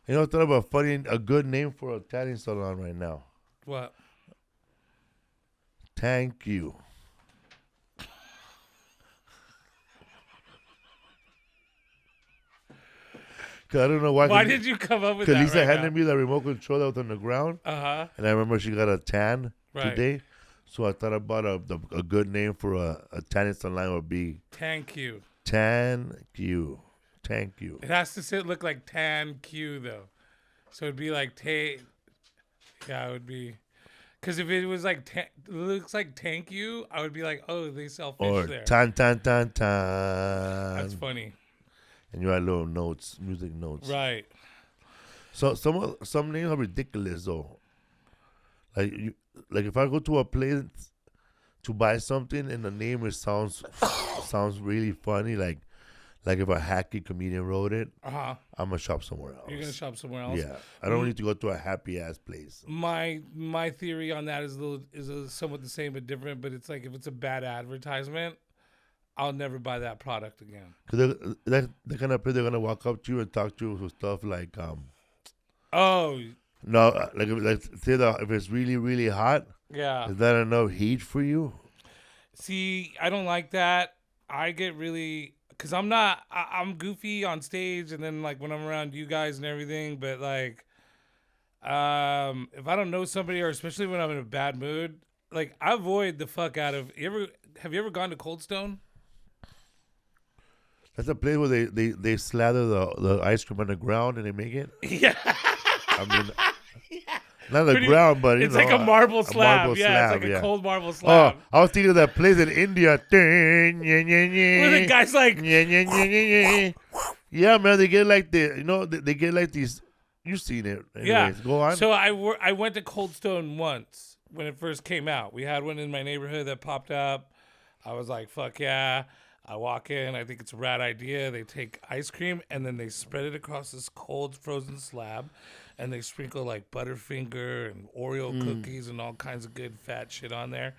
You know, thought about a good name for a tanning salon right now. What? Thank you. Cause I don't know why. Why did you come up with that? Because Lisa right handed me the remote control that was on the ground. Uh-huh. And I remember she got a tan Right. today. So I thought about a good name for a tanning salon would be Thank you. Thank you. Thank you. It has to look like tan Q though, so it'd be like Yeah, it would be. Because if it was like looks like thank you, I would be like, oh, they sell fish Or there. tan. That's funny. And you had little notes, music notes. Right. So some names are ridiculous though. Like if I go to a place to buy something and the name sounds really funny, like if a hacky comedian wrote it, Uh-huh. I'm gonna shop somewhere else. You're gonna shop somewhere else. Yeah, I don't need to go to a happy ass place. My theory on that is somewhat the same but different. But it's like if it's a bad advertisement, I'll never buy that product again. Cause they're kind of they're gonna walk up to you and talk to you with stuff like Oh. No, like say that if it's really really hot, Yeah. is that enough heat for you? See, I don't like that. I get really, cause I'm goofy on stage, and then like when I'm around you guys and everything. But like, if I don't know somebody, or especially when I'm in a bad mood, like I avoid the fuck out of. Have you ever gone to Cold Stone? That's a place where they slather the ice cream on the ground and they make it. Yeah. I mean, not the ground, but it's like a marble slab. Yeah, it's like a cold marble slab. Oh, I was thinking of that place in India. Where the guy's like, yeah, man, they get like they get like these. You've seen it. Anyways, yeah. Go on. So I went to Cold Stone once when it first came out. We had one in my neighborhood that popped up. I was like, fuck yeah. I walk in. I think it's a rad idea. They take ice cream and then they spread it across this cold frozen slab. And they sprinkle like Butterfinger and Oreo cookies and all kinds of good fat shit on there.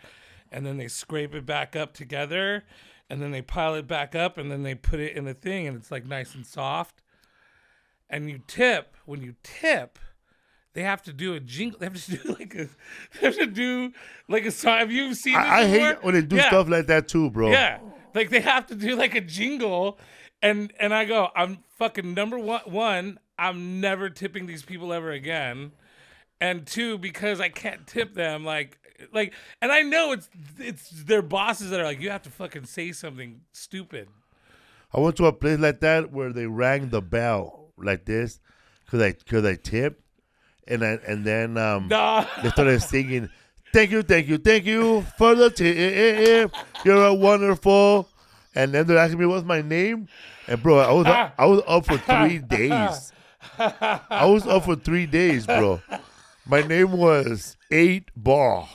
And then they scrape it back up together. And then they pile it back up. And then they put it in the thing. And it's like nice and soft. And you tip. When you tip, they have to do a jingle. They have to do like a song. Have you seen this I before? hate when they do stuff like that too, bro. Yeah. Like they have to do like a jingle. And I go, I'm fucking number one, I'm never tipping these people ever again. And two, because I can't tip them, like, and I know it's their bosses that are like, you have to fucking say something stupid. I went to a place like that where they rang the bell like this, cause I tipped, and then they started singing, thank you for the tip, you're a wonderful, and then they're asking me what's my name, and bro, I was up for 3 days. I was up for 3 days, bro. My name was 8 Ball.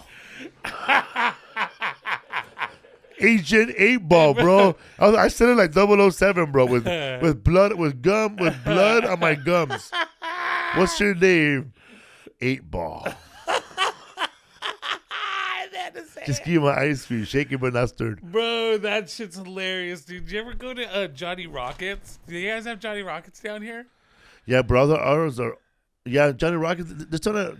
Agent 8 Ball, bro. I said it like 007, bro, with blood on my gums. What's your name? 8 Ball. Just give me my ice cream, shake it but not stirred. Bro, that shit's hilarious, dude. Did you ever go to Johnny Rockets? Do you guys have Johnny Rockets down here? Yeah, brother, ours are. Yeah, Johnny Rockets.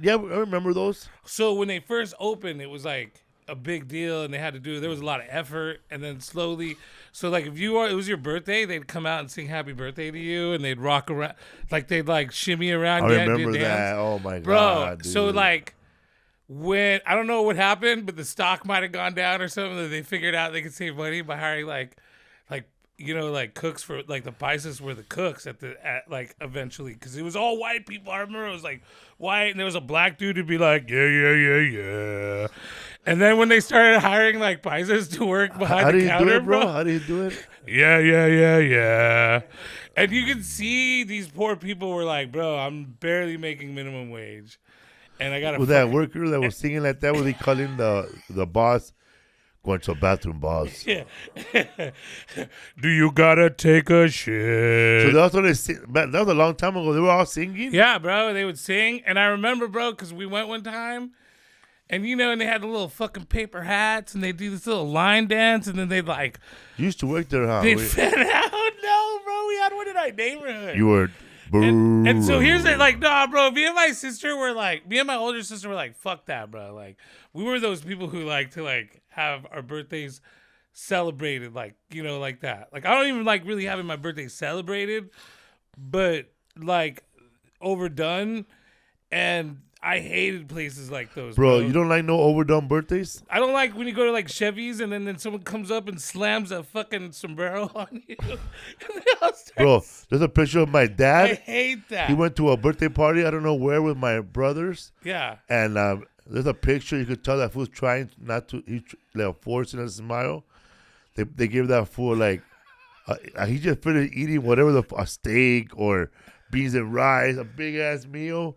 Yeah, I remember those. So when they first opened, it was like a big deal, and they had to do. There was a lot of effort, and then slowly. So like, if it was your birthday, they'd come out and sing "Happy Birthday" to you, and they'd rock around, like they'd like shimmy around. I remember that. Oh my bro, god, dude. So like, when I don't know what happened, but the stock might have gone down or something. That they figured out they could save money by hiring like cooks for like the Pisces were the cooks at like eventually, because it was all white people. I remember it was like white, and there was a black dude who'd be like, yeah. And then when they started hiring like Pisces to work behind the counter, bro. How do you do it? Yeah. And you can see these poor people were like, bro, I'm barely making minimum wage. And I got With that worker that was singing like that, was he calling the boss? Going to the bathroom, boss. Yeah. Do you gotta take a shit? So that's what they sing. That was a long time ago. They were all singing? Yeah, bro. They would sing. And I remember, bro, because we went one time. And, and they had the little fucking paper hats. And they do this little line dance. And then they'd like... You used to work there, huh? They'd fan out. No, bro. We had one in our neighborhood. You were... And so here's it, like, nah, bro. Me and my older sister were like, fuck that, bro. Like, we were those people who like to like have our birthdays celebrated, like, you know, like that. Like, I don't even like really having my birthday celebrated, but like overdone. And I hated places like those, bro. You don't like no overdone birthdays? I don't like when you go to like Chevy's and then someone comes up and slams a fucking sombrero on you. Bro, there's a picture of my dad. I hate that. He went to a birthday party, I don't know where, with my brothers. Yeah. And there's a picture, you could tell that fool's trying not to, he's like forcing a smile. They gave that fool like, he just finished eating whatever, a steak or beans and rice, a big ass meal.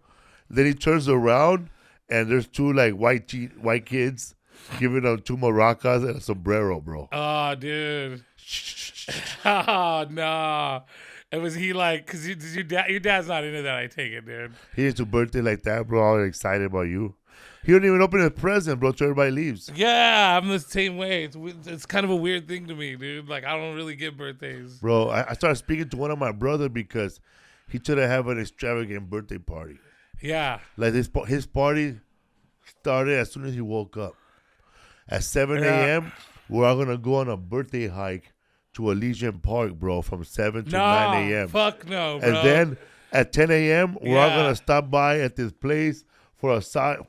Then he turns around and there's two like white kids giving him two maracas and a sombrero, bro. Oh, dude. Oh, no. And was he like, because your dad's not into that, I take it, dude. He into birthday like that, bro, all excited about you. He don't even open his present, bro, till everybody leaves. Yeah, I'm the same way. It's kind of a weird thing to me, dude. Like, I don't really get birthdays. Bro, I started speaking to one of my brothers because he tried to have an extravagant birthday party. Yeah. Like his party started as soon as he woke up. At 7 a.m., we're all going to go on a birthday hike to Elysian Park, bro, from 7 to 9 a.m. Fuck no, bro. And then at 10 a.m., we're all going to stop by at this place for a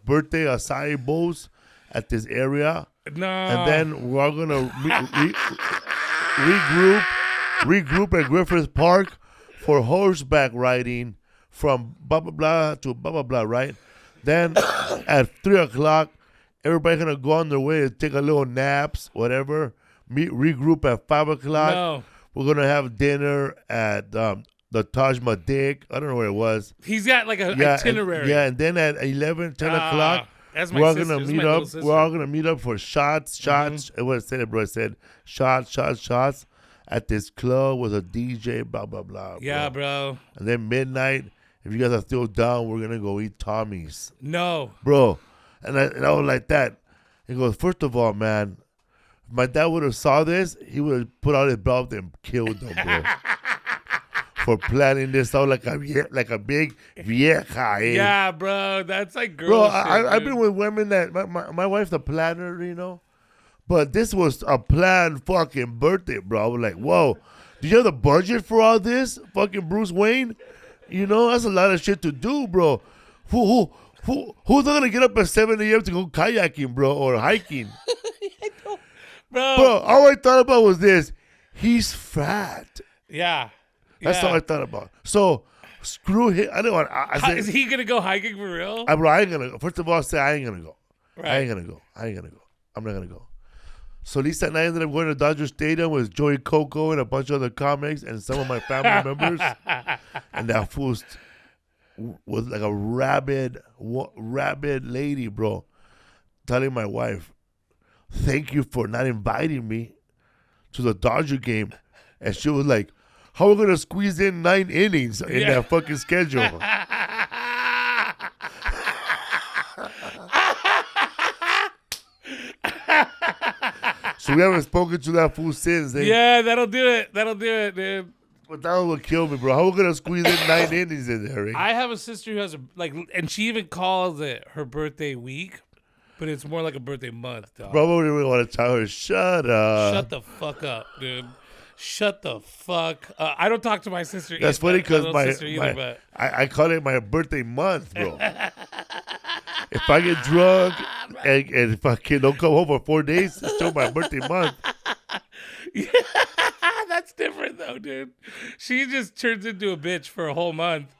birthday acai bowls at this area. No. And then we're all going to regroup at Griffith Park for horseback riding from blah, blah, blah to blah, blah, blah, right? Then at 3 o'clock, everybody's going to go on their way and take a little naps, whatever. Regroup at 5 o'clock. No. We're going to have dinner at the Taj Mahal. I don't know where it was. He's got like an itinerary. And then at 11, 10 o'clock, we're all going to meet up. We're all going to meet up for shots. Mm-hmm. What I said, bro, I said shots at this club with a DJ, blah, blah, blah. Yeah, bro. And then midnight, if you guys are still down, we're going to go eat Tommy's. No. Bro. And I was like that. He goes, first of all, man, if my dad would have saw this, he would have put out his belt and killed them, bro. For planning this out like a big vieja. Eh? Yeah, bro. That's like girl bro, shit, I've been with women that, my wife's a planner, you know. But this was a planned fucking birthday, bro. I was like, whoa. Did you have the budget for all this? Fucking Bruce Wayne? You know, that's a lot of shit to do, bro. Who's not gonna get up at 7 a.m. to go kayaking, bro, or hiking? Bro, all I thought about was this. He's fat. Yeah. That's all I thought about. So, screw him. I don't want. I said, is he gonna go hiking for real? I ain't gonna go. First of all, I said I ain't gonna go. Right. I ain't gonna go. I'm not gonna go. So Lisa and I ended up going to Dodger Stadium with Joey Coco and a bunch of other comics and some of my family members. And that fool was like a rabid lady, bro, telling my wife, thank you for not inviting me to the Dodger game. And she was like, how are we going to squeeze in 9 innings in that fucking schedule? So we haven't spoken to that fool since. Yeah, that'll do it, dude. But that would kill me, bro. How are we going to squeeze in 9 innings in there, right? I have a sister who has and she even calls it her birthday week, but it's more like a birthday month, dog. Bro, we really want to tell her, shut up. Shut the fuck up, dude. Shut the fuck up. I don't talk to my sister either. That's funny because I call it my birthday month, bro. If I get drunk and if I don't come home for 4 days, it's still my birthday month. Yeah, that's different though, dude. She just turns into a bitch for a whole month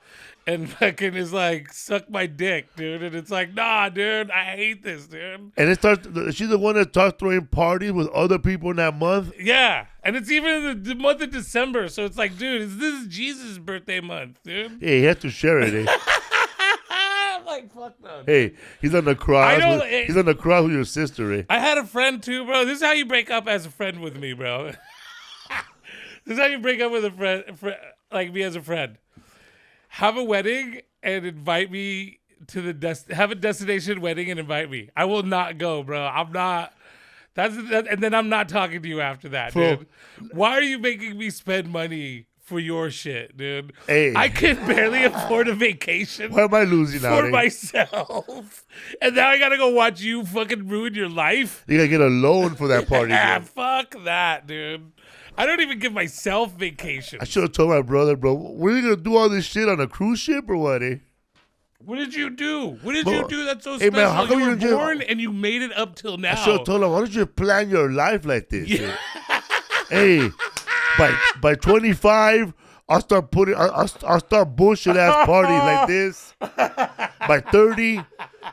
and fucking is like, suck my dick, dude. And it's like, nah, dude, I hate this, dude. And she's the one that starts throwing parties with other people in that month. Yeah. And it's even in the month of December. So it's like, dude, this is Jesus' birthday month, dude. Yeah, he has to share it, eh? I'm like, fuck no. Dude. Hey, he's on the cross. He's on the cross with your sister, eh? I had a friend too, bro. This is how you break up as a friend with me, bro. This is how you break up with a friend like me as a friend. Have a wedding and invite me to have a destination wedding and invite me. I will not go, bro. I'm not. And then I'm not talking to you after that, dude. Why are you making me spend money for your shit, dude. Hey. I could barely afford a vacation. Why am I losing out? For myself. And now I gotta go watch you fucking ruin your life. You gotta get a loan for that party. Yeah, fuck that, dude. I don't even give myself vacation. I should have told my brother, bro, we're you gonna do all this shit on a cruise ship or what, eh? What did you do? What did you do that's so hey, special? Man, how come you were born and you made it up till now. I should have told him, why don't you plan your life like this? Yeah. Hey, by 25, I'll start bullshit ass parties like this. By 30,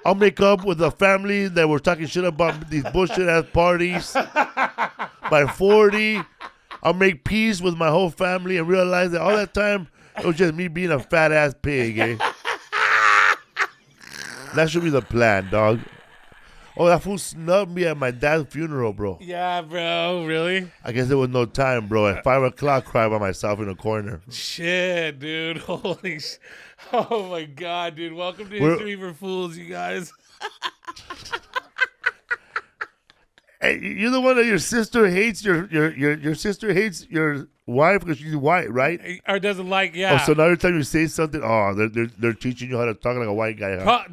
I'll make up with a family that were talking shit about these bullshit ass parties. By 40, I'll make peace with my whole family and realize that all that time it was just me being a fat ass pig, eh? That should be the plan, dog. Oh, that fool snubbed me at my dad's funeral, bro. Yeah, bro. Really? I guess there was no time, bro. At 5 o'clock, cry by myself in a corner. Shit, dude. Holy sh... Oh, my God, dude. Welcome to History for Fools, you guys. Hey, you're the one that your sister hates. Your sister hates your wife because she's white, right? Or doesn't like, yeah. Oh, so now every time you say something, they're teaching you how to talk like a white guy, huh?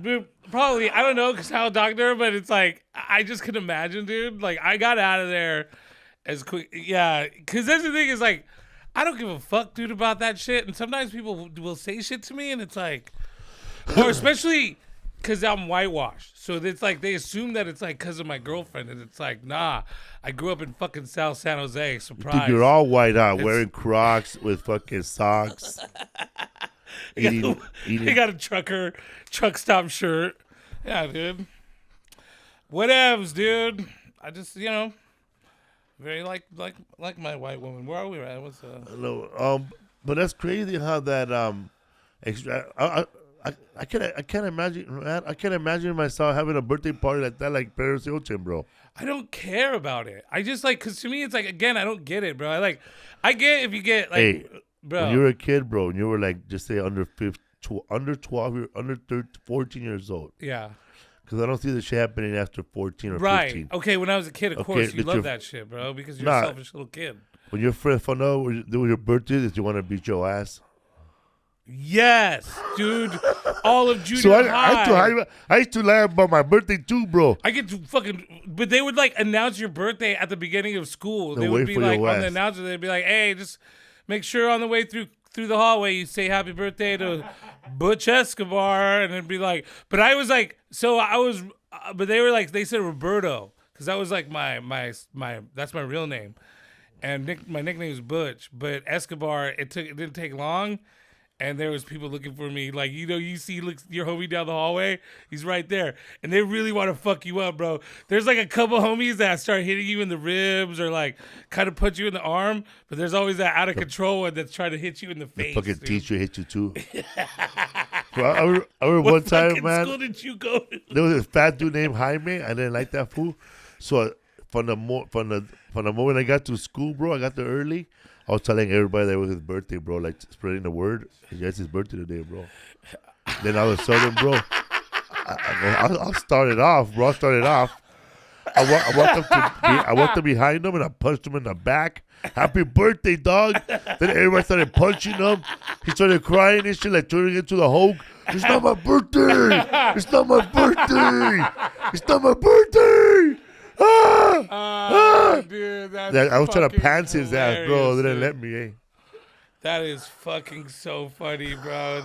Probably, I don't know because how doctor, but it's like, I just can imagine, dude. Like, I got out of there as quick. Yeah, because that's the thing is like, I don't give a fuck, dude, about that shit. And sometimes people will say shit to me and it's like, or especially because I'm whitewashed. So it's like, they assume that it's like because of my girlfriend. And it's like, nah, I grew up in fucking South San Jose. Surprise. Dude, you're all white out, wearing Crocs with fucking socks. He got a truck stop shirt. Yeah, dude. Whatevs, dude. I just, very like my white woman. Where are we at? What's No, but that's crazy how that I can't imagine, man. I can't imagine myself having a birthday party like that, like Paris Hilton, bro. I don't care about it. I just like, cause to me it's like, again, I don't get it, bro. I get if you get like, hey, bro. When you were a kid, bro, and you were like, just say under 12, under 14 years old. Yeah. Because I don't see this shit happening after 14 or 15. Right. Okay, when I was a kid, of course, you love that shit, bro, because you're a selfish little kid. When your friend found out it was your birthday, did you want to beat your ass? Yes, dude. All of junior high. I used to lie about my birthday too, bro. I get to fucking, but they would like announce your birthday at the beginning of school. They would be like on the announcer. They'd be like, "Hey, just make sure on the way through the hallway you say happy birthday to Butch Escobar," and it'd be like, but I was like, but they were like, they said Roberto because that was like my that's my real name, and my nickname is Butch, but Escobar. It didn't take long. And there was people looking for me, like, you see your homie down the hallway, he's right there. And they really want to fuck you up, bro. There's like a couple homies that start hitting you in the ribs or like kind of put you in the arm, but there's always that out of control one that's trying to hit you in the face. The fucking teacher hit you too. Well, I remember one time, man. What school did you go to? There was a fat dude named Jaime. I didn't like that fool. So from the moment I got to school, bro, I got there early. I was telling everybody that it was his birthday, bro, like spreading the word. Yeah, it's his birthday today, bro. Then all of a sudden, bro, I started off, bro. I walked up behind him and I punched him in the back. Happy birthday, dog. Then everybody started punching him. He started crying and shit, like turning into the Hulk. It's not my birthday. It's not my birthday. It's not my birthday. Dude, that's I was trying to pants his ass, bro. They didn't dude. let me, eh? That is fucking so funny, bro.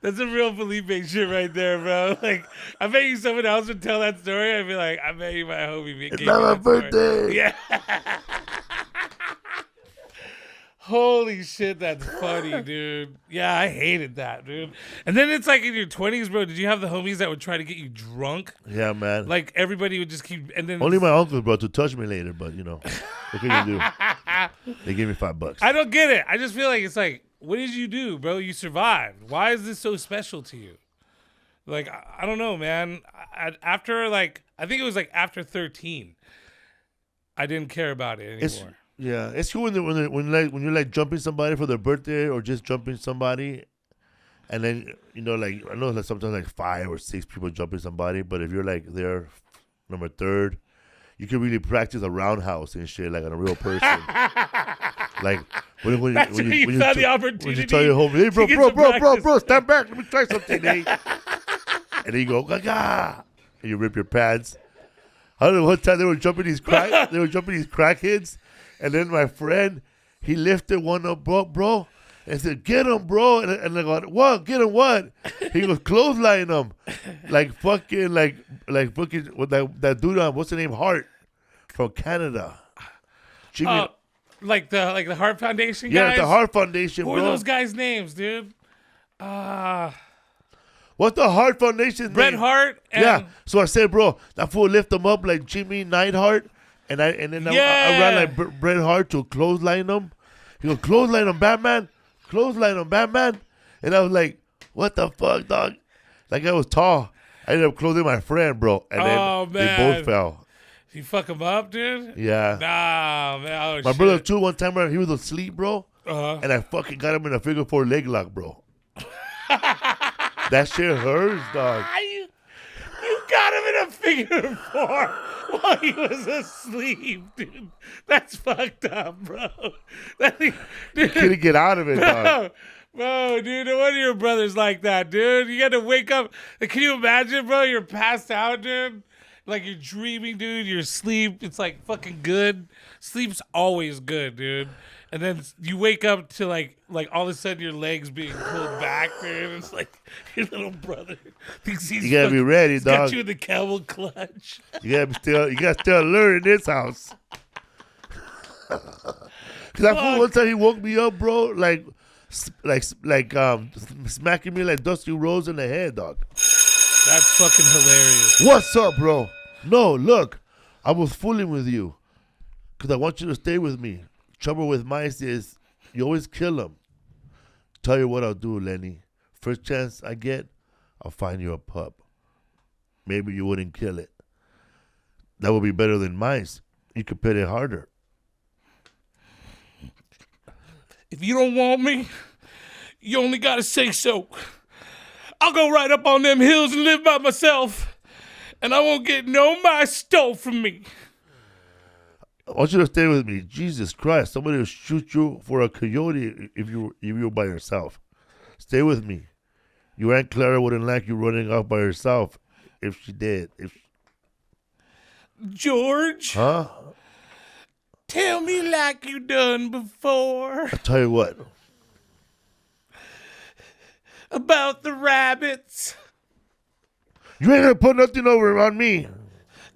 That's a real Felipe shit right there, bro. Like, I bet you someone else would tell that story. I'd be like, I bet you my homie. It's not my birthday. Yeah. Holy shit, that's funny, dude. Yeah, I hated that, dude. And then it's like in your 20s, bro, did you have the homies that would try to get you drunk? Yeah, man. Like everybody would just keep, and then only my uncles, bro, to touch me later, but what can you do? They gave me $5. I don't get it. I just feel like it's like, what did you do, bro? You survived. Why is this so special to you? Like, I don't know, man. After like, I think it was like after 13, I didn't care about it anymore. It's cool when you're like jumping somebody for their birthday or just jumping somebody, and then like I know that sometimes like 5 or 6 people jumping somebody, but if you're like there number 3rd, you can really practice a roundhouse and shit like on a real person. Like when you found the opportunity. When you tell your homie, hey bro, stand back, let me try something, eh? And then you go, gaga, and you rip your pants. I don't know what time they were jumping these crackheads, and then my friend, he lifted one up, bro, and said, "Get him, bro!" And I go, "What? Get him? What?" He goes, "Clothesline him, like fucking with that dude. What's the name? Hart from Canada. Jimmy, like the Heart Foundation guys. Yeah, the Heart Foundation. What bro. are those guys' names, dude? What's the Heart Foundation Bret name? Hart? Yeah. So I said, bro, that fool lift him up like Jimmy Neidhart, and I ran like Bret Hart to clothesline him. He goes, clothesline him, Batman. Clothesline him, Batman. And I was like, what the fuck, dog? Like I was tall. I ended up clothing my friend, bro, and then they both fell. You fuck him up, dude? Yeah. Nah, man. My brother too. One time he was asleep, bro, and I fucking got him in a figure 4 leg lock, bro. That shit hurts, dog. You got him in a figure 4 while he was asleep, dude. That's fucked up, bro. Dude, couldn't get out of it, dog. Bro, dude, no wonder your brother's like that, dude. You got to wake up. Like, can you imagine, bro? You're passed out, dude. Like, you're dreaming, dude. You're asleep. It's, like, fucking good. Sleep's always good, dude. And then you wake up to, like all of a sudden your legs being pulled back, dude. It's like your little brother thinks he's You gotta be ready, dog. Got you in the camel clutch. You gotta still learn in this house. Cause I fool one time he woke me up, bro, like smacking me like Dusty Rhodes in the head, dog. That's fucking hilarious. What's up, bro? No, look, I was fooling with you, cause I want you to stay with me. Trouble with mice is you always kill them. Tell you what I'll do, Lenny. First chance I get, I'll find you a pup. Maybe you wouldn't kill it. That would be better than mice. You could pet it harder. If you don't want me, you only gotta say so. I'll go right up on them hills and live by myself, and I won't get no mice stole from me. I want you to stay with me. Jesus Christ, somebody will shoot you for a coyote if you're by yourself. Stay with me. Your Aunt Clara wouldn't like you running off by herself if she did. George? Huh? Tell me like you done before. I'll tell you what. About the rabbits. You ain't gonna put nothing over on me.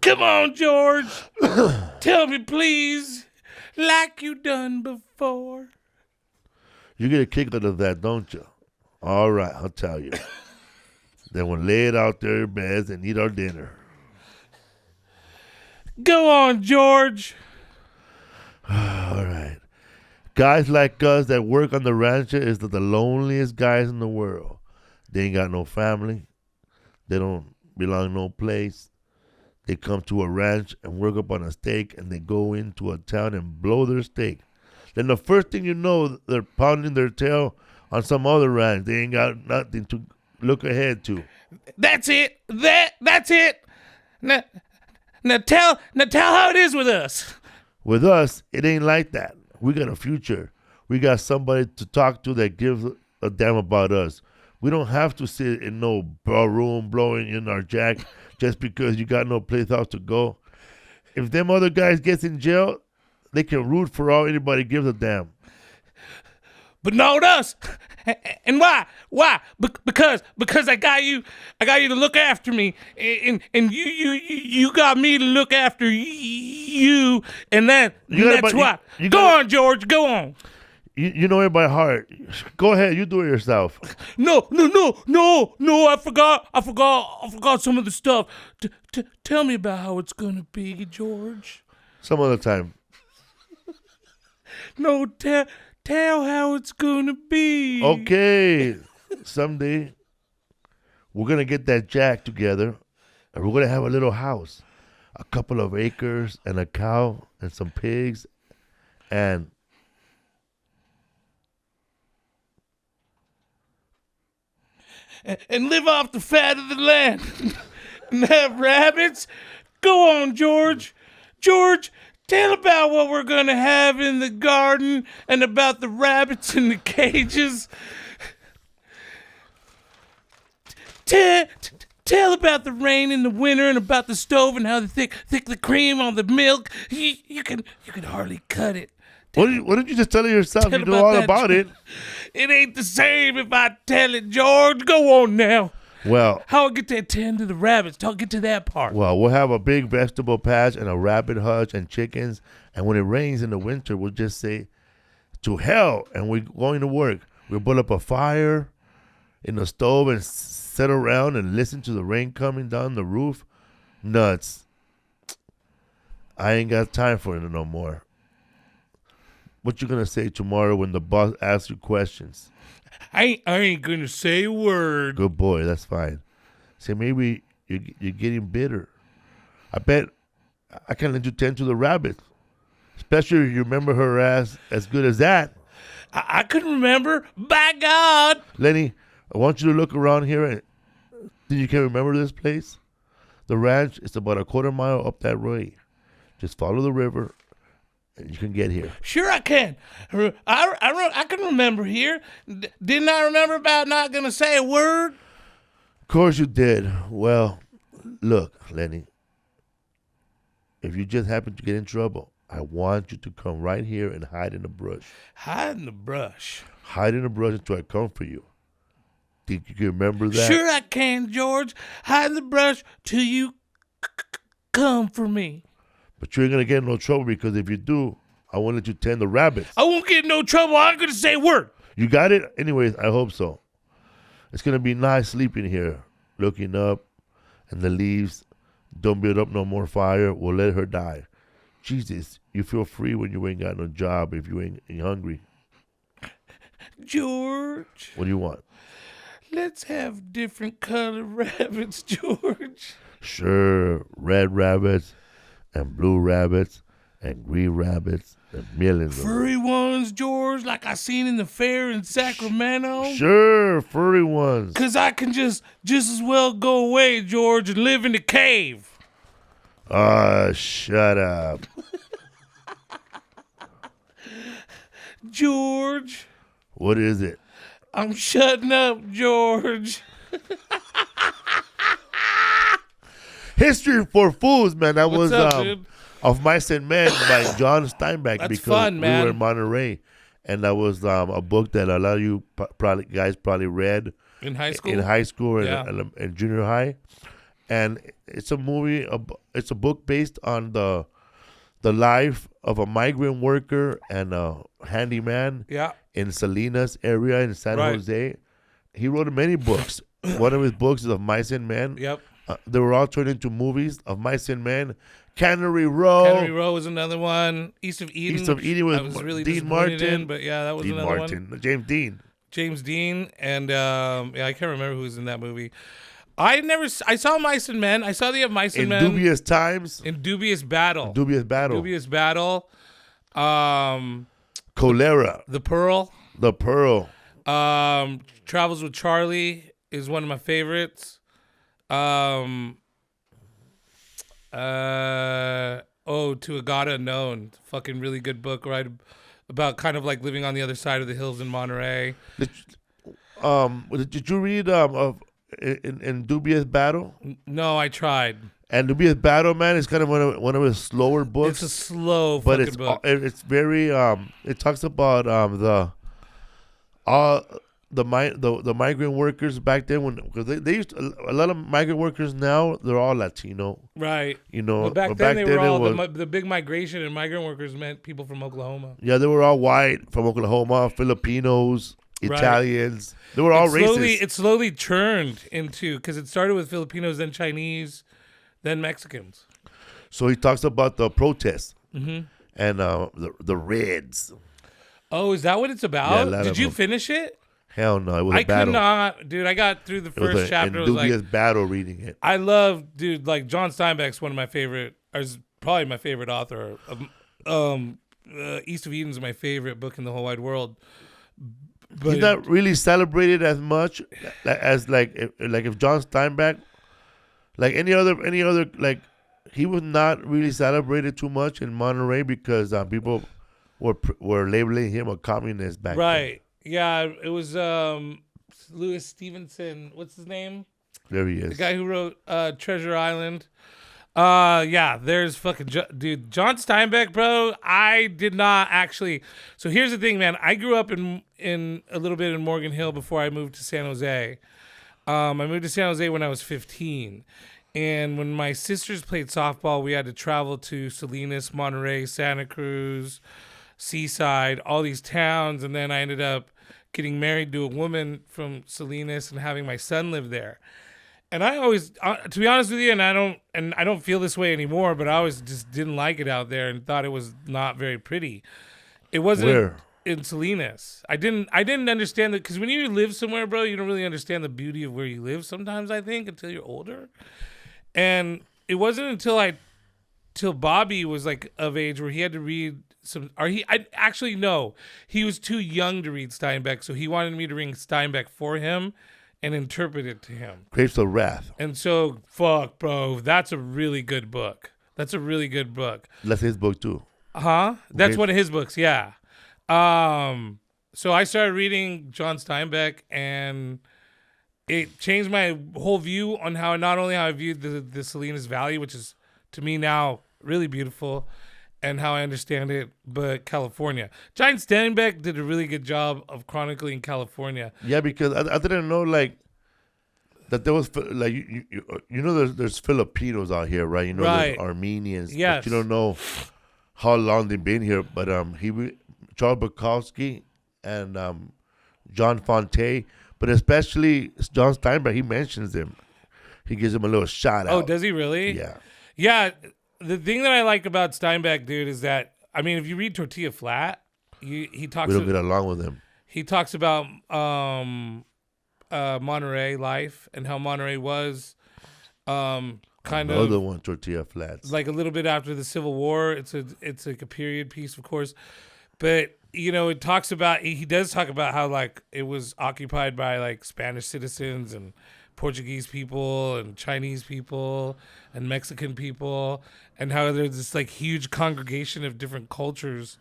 Come on, George. Tell me, please, like you done before. You get a kick out of that, don't you? All right, I'll tell you. Then we'll lay it out there in beds and eat our dinner. Go on, George. All right. Guys like us that work on the ranch is the loneliest guys in the world. They ain't got no family. They don't belong no place. They come to a ranch and work up on a steak, and they go into a town and blow their steak. Then the first thing you know, they're pounding their tail on some other ranch. They ain't got nothing to look ahead to. That's it. That's it. Now tell how it is with us. With us, it ain't like that. We got a future. We got somebody to talk to that gives a damn about us. We don't have to sit in no room blowing in our jack just because you got no place else to go. If them other guys gets in jail, they can root for all anybody gives a damn. But not us. And why? Why? Because I got you to look after me, and you got me to look after you, and that's why. Go on, George. Go on. You know it by heart. Go ahead. You do it yourself. No. I forgot some of the stuff. Tell me about how it's gonna be, George. Some other time. No, tell how it's gonna be. Okay. Someday we're gonna get that jack together, and we're gonna have a little house, a couple of acres, and a cow, and some pigs, and live off the fat of the land and have rabbits. Go on, George. George, tell about what we're going to have in the garden and about the rabbits in the cages. Tell about the rain in the winter and about the stove and how thick the cream on the milk. You can hardly cut it. Why don't you just tell it yourself? You know all about it. It ain't the same if I tell it, George. Go on now. Well, how I get to attend to the rabbits? Don't get to that part. Well, we'll have a big vegetable patch and a rabbit hutch and chickens. And when it rains in the winter, we'll just say, to hell, and we're going to work. We'll put up a fire in the stove and sit around and listen to the rain coming down the roof. Nuts. I ain't got time for it no more. What you gonna say tomorrow when the boss asks you questions? I ain't gonna say a word. Good boy, that's fine. Say maybe you're getting bitter. I bet I can let you tend to the rabbit, especially if you remember her as good as that. I couldn't remember. By God, Lenny, I want you to look around here and think you can remember this place. The ranch is about a quarter mile up that way. Just follow the river. And you can get here. Sure I can. I can remember here. Didn't I remember about not going to say a word? Of course you did. Well, look, Lenny. If you just happen to get in trouble, I want you to come right here and hide in the brush. Hide in the brush? Hide in the brush until I come for you. Think you can remember that? Sure I can, George. Hide in the brush till you come for me. But you ain't going to get in no trouble because if you do, I won't let you tend the rabbits. I won't get in no trouble. I'm going to say a word. You got it? Anyways, I hope so. It's going to be nice sleeping here, looking up, and the leaves don't build up no more fire. We'll let her die. Jesus, you feel free when you ain't got no job if you ain't hungry. George. What do you want? Let's have different colored rabbits, George. Sure, red rabbits. And blue rabbits, and green rabbits, and millions of furry ones, George, like I seen in the fair in Sacramento. Sure, furry ones. 'Cause I can just as well go away, George, and live in the cave. Shut up. George. What is it? I'm shutting up, George. History for Foos, man. That What's was up, dude? Of Mice and Men by John Steinbeck. That's because fun, man. we were in Monterey, and that was a book that a lot of you guys probably read in high school. In high school yeah. and junior high, and it's a movie. It's a book based on the life of a migrant worker and a handyman. Yeah. In Salinas area in San Jose. He wrote many books. One of his books is Of Mice and Men. Yep. They were all turned into movies. Of Mice and Men. Cannery Row. Cannery Row was another one. East of Eden. East of Eden was really Dean Martin. but yeah, that was Dean another Martin. one. James Dean. And I can't remember who was in that movie. I saw Mice and Men. I saw the Of Mice and Men. In Dubious Times. In Dubious Battle. Dubious Battle. Cholera. The Pearl. Travels with Charlie is one of my favorites. To a God Unknown. Fucking really good book, right? About kind of like living on the other side of the hills in Monterey. Did you read in Dubious Battle? No, I tried. And Dubious Battle, man, is kind of one of his slower books. It's a slow but fucking book. It's very it talks about the migrant workers back then because they used to, a lot of migrant workers now they're all Latino, right? You know, but back then they were all the big migration and migrant workers meant people from Oklahoma. Yeah, they were all white from Oklahoma, Filipinos, Italians. Right. They were all racist. It slowly turned into because it started with Filipinos, then Chinese, then Mexicans. So he talks about the protests and the Reds. Oh, is that what it's about? Yeah, did you finish it? Hell no, it was a battle. I could not, dude. I got through the first chapter. It was a dubious battle reading it. I love, dude. Like John Steinbeck's one of my favorite, or is probably my favorite author. East of Eden's my favorite book in the whole wide world. But he's not really celebrated as much as if John Steinbeck, like any other like he was not really celebrated too much in Monterey because people were labeling him a communist back then. Right. Yeah, it was Louis Stevenson. What's his name? There he is. The guy who wrote Treasure Island. Yeah, there's fucking dude John Steinbeck, bro. I did not actually. So here's the thing, man. I grew up in a little bit in Morgan Hill before I moved to San Jose. I moved to San Jose when I was 15. And when my sisters played softball, we had to travel to Salinas, Monterey, Santa Cruz, Seaside, all these towns. And then I ended up getting married to a woman from Salinas and having my son live there. And I always, to be honest with you, and I don't feel this way anymore, but I always just didn't like it out there and thought it was not very pretty. It wasn't. Where? In Salinas. I didn't understand that, because when you live somewhere, bro, you don't really understand the beauty of where you live sometimes, I think, until you're older. And it wasn't until Bobby was like of age where he had to read he was too young to read Steinbeck, so he wanted me to read Steinbeck for him and interpret it to him. Grapes of Wrath. And so, fuck, bro, that's a really good book. That's his book too. Huh? That's one of his books, yeah. So I started reading John Steinbeck, and it changed my whole view on how I viewed the Salinas Valley, which is to me now really beautiful, and how I understand it. But California, John Steinbeck did a really good job of chronicling California. Yeah, because I didn't know like that there was like there's Filipinos out here, right? You know, right. There's Armenians. Yes. But you don't know how long they've been here. But Charles Bukowski and John Fonte, but especially John Steinbeck, he mentions him. He gives him a little shout out. Oh, does he really? Yeah. Yeah. The thing that I like about Steinbeck, dude, is that, I mean, if you read Tortilla Flat, he talks. We don't get along with him. He talks about Monterey life and how Monterey was kind Another one, Tortilla Flats. like a little bit after the Civil War. It's like a period piece, of course, but he does talk about how like it was occupied by like Spanish citizens and Portuguese people and Chinese people and Mexican people, and how there's this like huge congregation of different cultures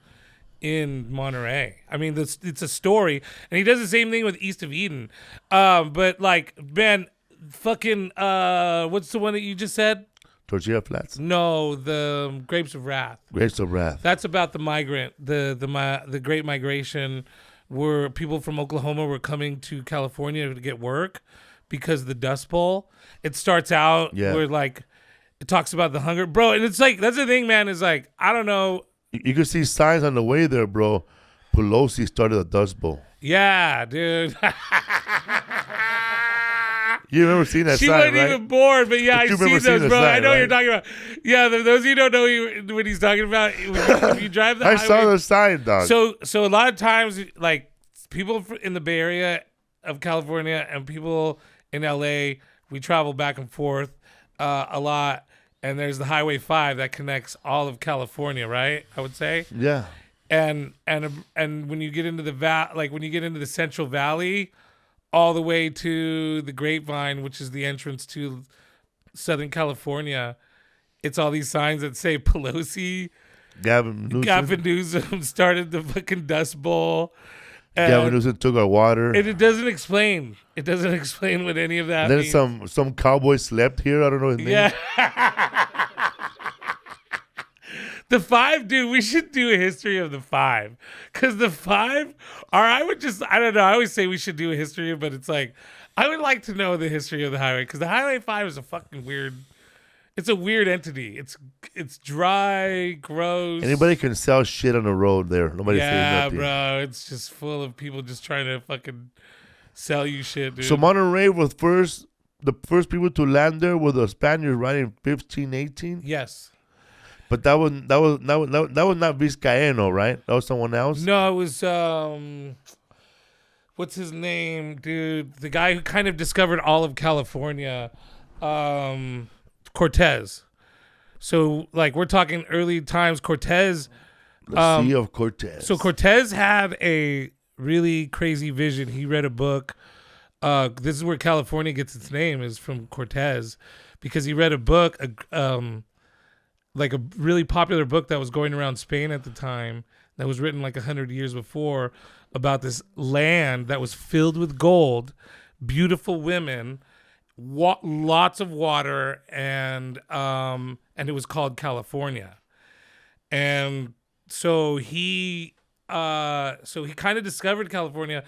in Monterey. I mean, it's a story, and he does the same thing with East of Eden. But like, man, fucking, what's the one that you just said? Tortilla Flats. No, the Grapes of Wrath. Grapes of Wrath. That's about the migrant, the Great Migration, where people from Oklahoma were coming to California to get work because of the Dust Bowl. It starts out where like it talks about the hunger, bro, and it's like that's the thing, man. Is like I don't know. You can see signs on the way there, bro. Pelosi started the Dust Bowl. Yeah, dude. You remember seeing that she sign, wasn't right? even born, but yeah, I see those, bro. Sign, I know what right? you're talking about. Yeah, those of you who don't know what he's talking about, if you drive the I highway. saw the sign, dog. So a lot of times, like people in the Bay Area of California and people in LA, we travel back and forth a lot. And there's the Highway 5 that connects all of California, right? I would say. Yeah. And when you get into the Central Valley, all the way to the Grapevine, which is the entrance to Southern California, it's all these signs that say Pelosi, Gavin Newsom started the fucking Dust Bowl. Gavin Newsom took our water. And it doesn't explain. It doesn't explain what any of that then means. some cowboy slept here. I don't know his name. Yeah. The 5, dude, we should do a history of the 5. Because the 5, I don't know. I always say we should do a history, but it's like, I would like to know the history of the highway. Because the Highway 5 is a fucking weird, it's a weird entity. It's dry, gross. Anybody can sell shit on the road there. Nobody says nothing. Yeah, bro. It's just full of people just trying to fucking sell you shit, dude. So Monterey was the first people to land there were the Spaniards, right, in 1518? Yes. But that was not Vizcaíno, right? That was someone else? No, it was what's his name, dude? The guy who kind of discovered all of California, Cortez. So like we're talking early times, Cortez. The Sea of Cortez. So Cortez had a really crazy vision. He read a book. This is where California gets its name, is from Cortez, because he read a book. like a really popular book that was going around Spain at the time that was written like 100 years before about this land that was filled with gold, beautiful women, lots of water, and it was called California. And so he kind of discovered California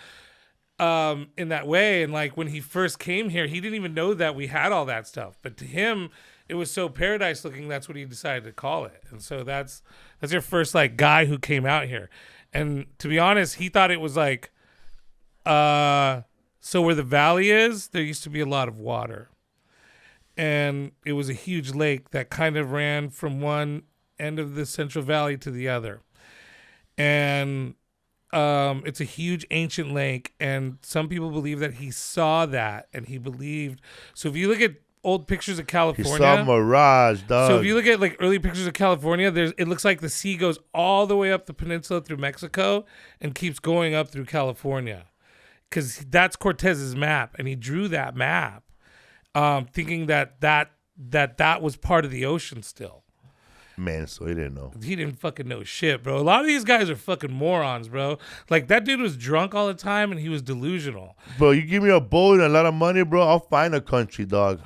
in that way. And like when he first came here, he didn't even know that we had all that stuff. But to him, it was so paradise looking. That's what he decided to call it. And so that's your first like guy who came out here. And to be honest, he thought it was like, so where the valley is, there used to be a lot of water. And it was a huge lake that kind of ran from one end of the Central Valley to the other. And it's a huge ancient lake. And some people believe that he saw that. And he believed. So if you look at old pictures of California. He saw mirage, dog. So if you look at like early pictures of California, it looks like the sea goes all the way up the peninsula through Mexico and keeps going up through California. Because that's Cortez's map, and he drew that map, thinking that was part of the ocean still. Man, so he didn't know. He didn't fucking know shit, bro. A lot of these guys are fucking morons, bro. Like, that dude was drunk all the time, and he was delusional. Bro, you give me a boat and a lot of money, bro, I'll find a country, dog.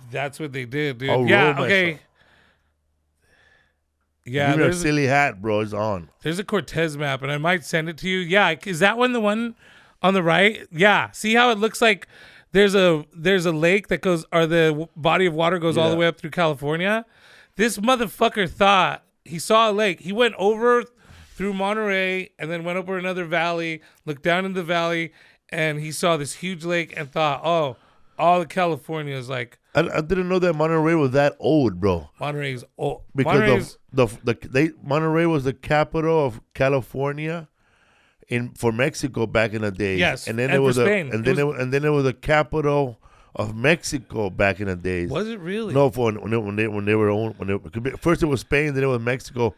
That's what they did, dude. I'll yeah, roll okay. myself. Yeah, give me a silly hat, bro. It's on. There's a Cortez map, and I might send it to you. Yeah, is that one the one on the right? Yeah. See how it looks like there's a lake that goes, or the body of water goes all the way up through California? This motherfucker thought he saw a lake. He went over through Monterey and then went over another valley, looked down in the valley, and he saw this huge lake and thought, oh, all of California is like. I didn't know that Monterey was that old, bro. Monterey's old. Because Monterey was the capital of California for Mexico back in the day. Yes, and then and it was Spain. And then it was the capital of Mexico back in the days. Was it really? No, when they were owned. First it was Spain, then it was Mexico.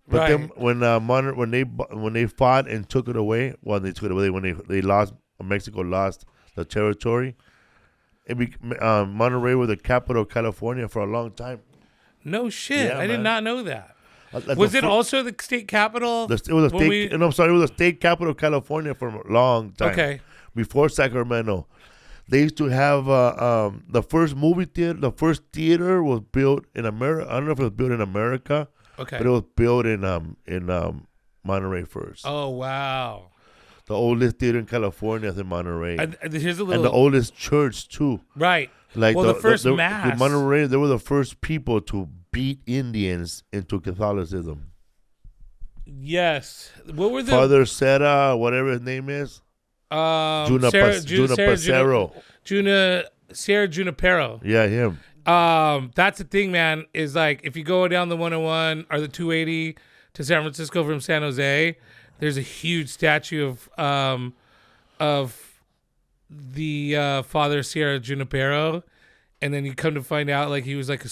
But right. then when they fought and took it away, when they lost, Mexico lost the territory. Monterey was the capital of California for a long time. No shit, Yeah, I did man. not know that. Was it also the state capital? It was the state capital of California for a long time. Okay. Before Sacramento, they used to have the first movie theater. The first theater was built in America. I don't know if it was built in America. Okay. But it was built in Monterey first. Oh wow. The oldest theater in California is in Monterey. And here's a little. And the oldest church too. Right. Like the first mass. In Monterey, they were the first people to beat Indians into Catholicism. Yes. What were the Father Serra, whatever his name is? Sierra Junipero. Yeah, him. That's the thing, man, is like if you go down the 101 or the 280 to San Francisco from San Jose, there's a huge statue of the Father Sierra Junipero, and then you come to find out like he was like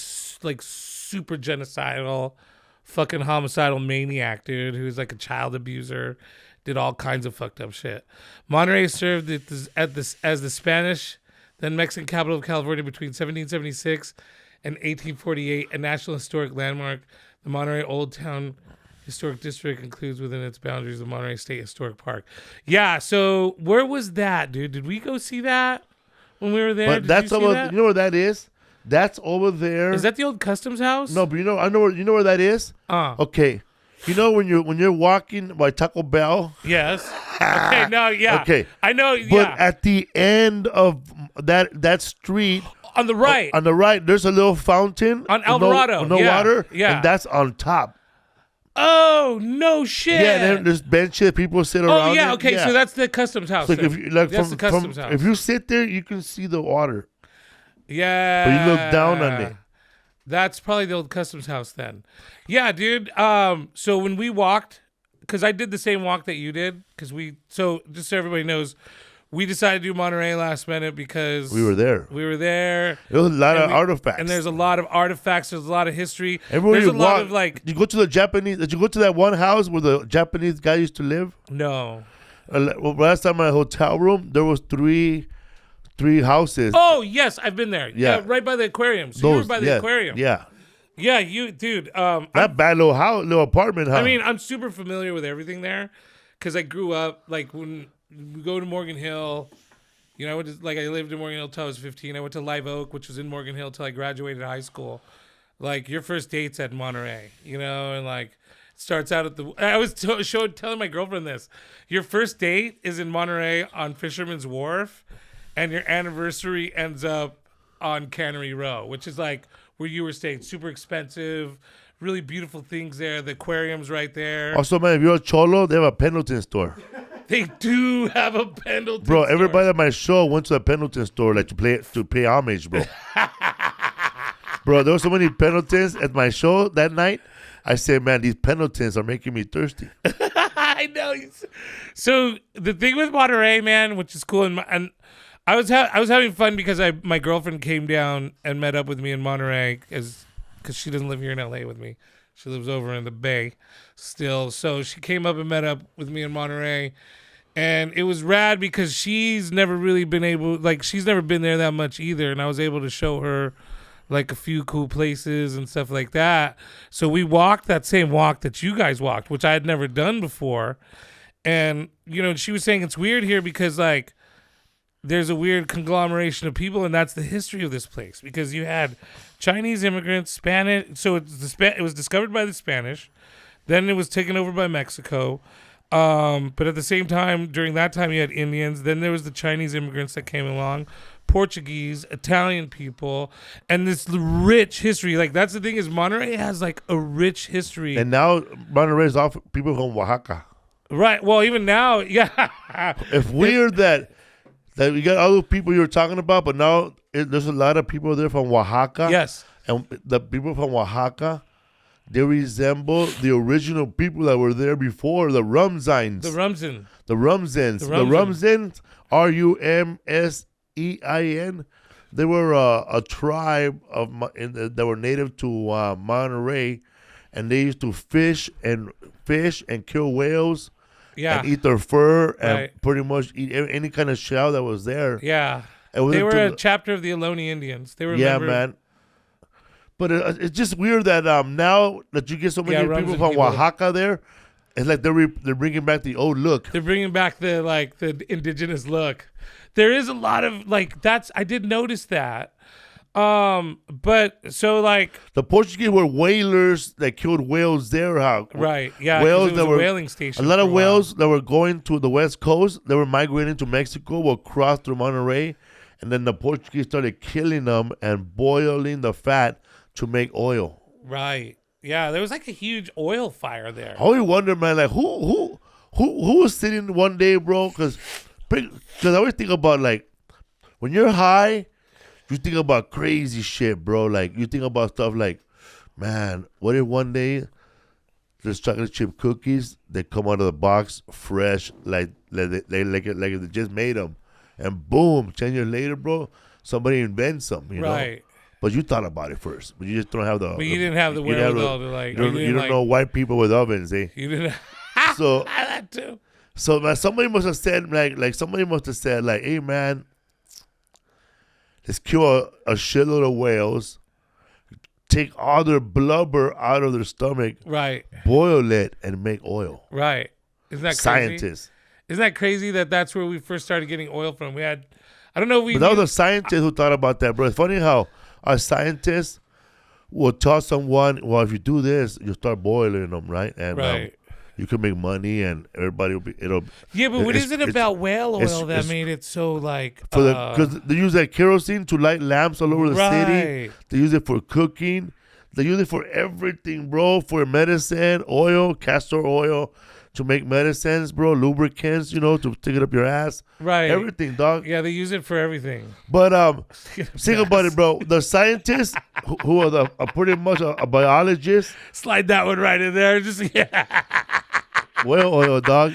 super genocidal, fucking homicidal maniac, dude, who was like a child abuser, did all kinds of fucked up shit. Monterey served as the Spanish, then Mexican capital of California between 1776 and 1848, a National Historic Landmark. The Monterey Old Town Historic District includes within its boundaries the Monterey State Historic Park. Yeah, so where was that, dude? Did we go see that when we were there? But that's over. You know where that is? That's over there. Is that the old customs house? No, but you know where that is? Okay. You know when you're walking by Taco Bell? Yes. Okay, no, yeah. Okay. I know, But yeah. at the end of that street, on the right. On the right, there's a little fountain. On Alvarado. No water. Yeah. And that's on top. Oh, no shit. Yeah, and then there's benches, people sit around. Oh, yeah, okay, so that's the customs house. So if you, like, that's the customs house. If you sit there, you can see the water. Yeah. But you look down on it. That's probably the old customs house then. Yeah, dude. So when we walked, because I did the same walk that you did, so just so everybody knows, we decided to do Monterey last minute because we were there. There was a lot of artifacts. And there's a lot of artifacts. There's a lot of history. Everywhere there's you a lot walk, of like. Did you go to the Japanese? Did you go to that one house where the Japanese guy used to live? No. Last time in my hotel room, there was three houses. Oh yes, I've been there. Yeah, right by the aquarium. So you were by the aquarium. Yeah. Yeah, dude. That bad little house, little apartment, huh? I mean, I'm super familiar with everything there because I grew up like when we go to Morgan Hill. You know, I lived in Morgan Hill till I was 15. I went to Live Oak, which was in Morgan Hill, till I graduated high school. Like your first date's at Monterey, you know, and like starts out at the. I was telling my girlfriend this. Your first date is in Monterey on Fisherman's Wharf, and your anniversary ends up on Cannery Row, which is like where you were staying. Super expensive, really beautiful things there. The aquarium's right there. Also, man, if you're a cholo, they have a Pendleton store. They do have a Pendleton bro, store. Everybody at my show went to the Pendleton store like to pay homage, bro. Bro, there were so many Pendletons at my show that night. I said, man, these Pendletons are making me thirsty. I know. So the thing with Monterey, man, which is cool, and I was having fun because my girlfriend came down and met up with me in Monterey because she doesn't live here in LA with me. She lives over in the Bay still. So she came up and met up with me in Monterey. And it was rad because she's never really been she's never been there that much either. And I was able to show her like a few cool places and stuff like that. So we walked that same walk that you guys walked, which I had never done before. And, you know, she was saying it's weird here because like there's a weird conglomeration of people, and that's the history of this place because you had Chinese immigrants, Spanish. So it was discovered by the Spanish. Then it was taken over by Mexico. But at the same time, during that time, you had Indians. Then there was the Chinese immigrants that came along, Portuguese, Italian people, and this rich history. Like, that's the thing is Monterey has, like, a rich history. And now Monterey is off people from Oaxaca. Right. Well, even now, yeah. It's weird that we got all the people you were talking about, but now there's a lot of people there from Oaxaca. Yes. And the people from Oaxaca, they resemble the original people that were there before, the Rumzines. The Rumzins. The Rumzins, Rumsein. They were a tribe that were native to Monterey, and they used to fish and kill whales. Yeah. And eat their fur and right. pretty much eat any kind of shell that was there. Yeah. They were a chapter of the Ohlone Indians. They were man. But it's just weird that now that you get so many people from Oaxaca there, it's like they're bringing back the old look. They're bringing back the indigenous look. There is a lot of I did notice that. But so like the Portuguese were whalers that killed whales there. Right? Yeah, whales it was a whaling station. A lot of whales that were going to the West Coast, they were migrating to Mexico, will cross through Monterey, and then the Portuguese started killing them and boiling the fat to make oil. Right. Yeah, there was like a huge oil fire there. I always wonder, man, like who was sitting one day, bro? Because I always think about like when you're high. You think about crazy shit, bro. Like, you think about stuff like, man, what if one day there's chocolate chip cookies, they come out of the box fresh, like they just made them. And boom, 10 years later, bro, somebody invents them, you know? But you thought about it first. But you just don't have the... But you didn't have the wherewithal to like... You don't know white people with ovens, eh? You didn't... So, that too. So, man, somebody must have said, hey, man... Let's kill a shitload of whales, take all their blubber out of their stomach, right? Boil it and make oil. Right? Isn't that crazy? Scientists. Isn't that crazy that that's where we first started getting oil from? We had, I don't know if we. But that was a scientist who thought about that, bro. It's funny how a scientist will tell someone, well, if you do this, you start boiling them, right? And right. You can make money, and everybody will be. Yeah, but what is it about whale oil that made it so like? Because they use that kerosene to light lamps all over the city. They use it for cooking. They use it for everything, bro. For medicine, oil, castor oil, to make medicines, bro. Lubricants, to stick it up your ass. Right. Everything, dog. Yeah, they use it for everything. But think about it, bro. The scientists who are pretty much a biologist. Slide that one right in there. Just whale oil, dog.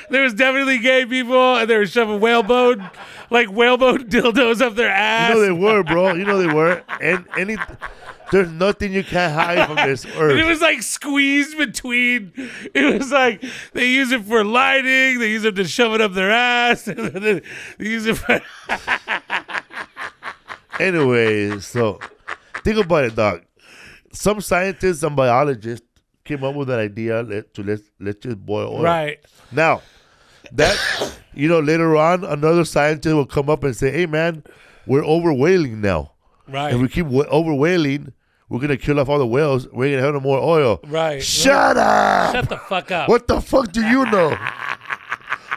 There was definitely gay people, and they were shoving whalebone dildos up their ass. They were, bro. They were. And there's nothing you can't hide from this earth. And it was like squeezed between. It was like they use it for lighting. They use it to shove it up their ass. And then they use it for. Anyway, so Think about it, dog. Some scientists and biologists came up with that idea let's just boil oil. Right. Now, that, later on, another scientist will come up and say, hey, man, we're overwhaling now. Right. If we keep overwhaling, we're going to kill off all the whales. We're going to have no more oil. Right. Shut up. Shut the fuck up. What the fuck do you know?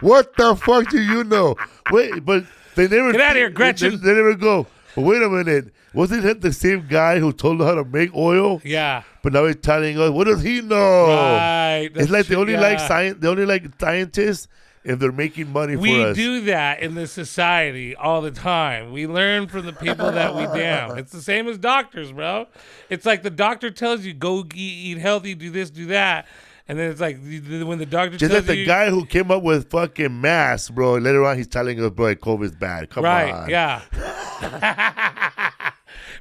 What the fuck do you know? Wait, but they never... Get out of here, Gretchen. They never go, but wait a minute. Wasn't that the same guy who told us how to make oil? Yeah. But now he's telling us, what does he know? Right. It's like they only like science. They only like scientists if they're making money for us. We do that in this society all the time. We learn from the people that we damn. It's the same as doctors, bro. It's like the doctor tells you, go eat healthy, do this, do that. And then it's like when the doctor just tells like the guy who came up with fucking masks, bro. Later on, he's telling us, bro, COVID's bad. Come on. Right, yeah.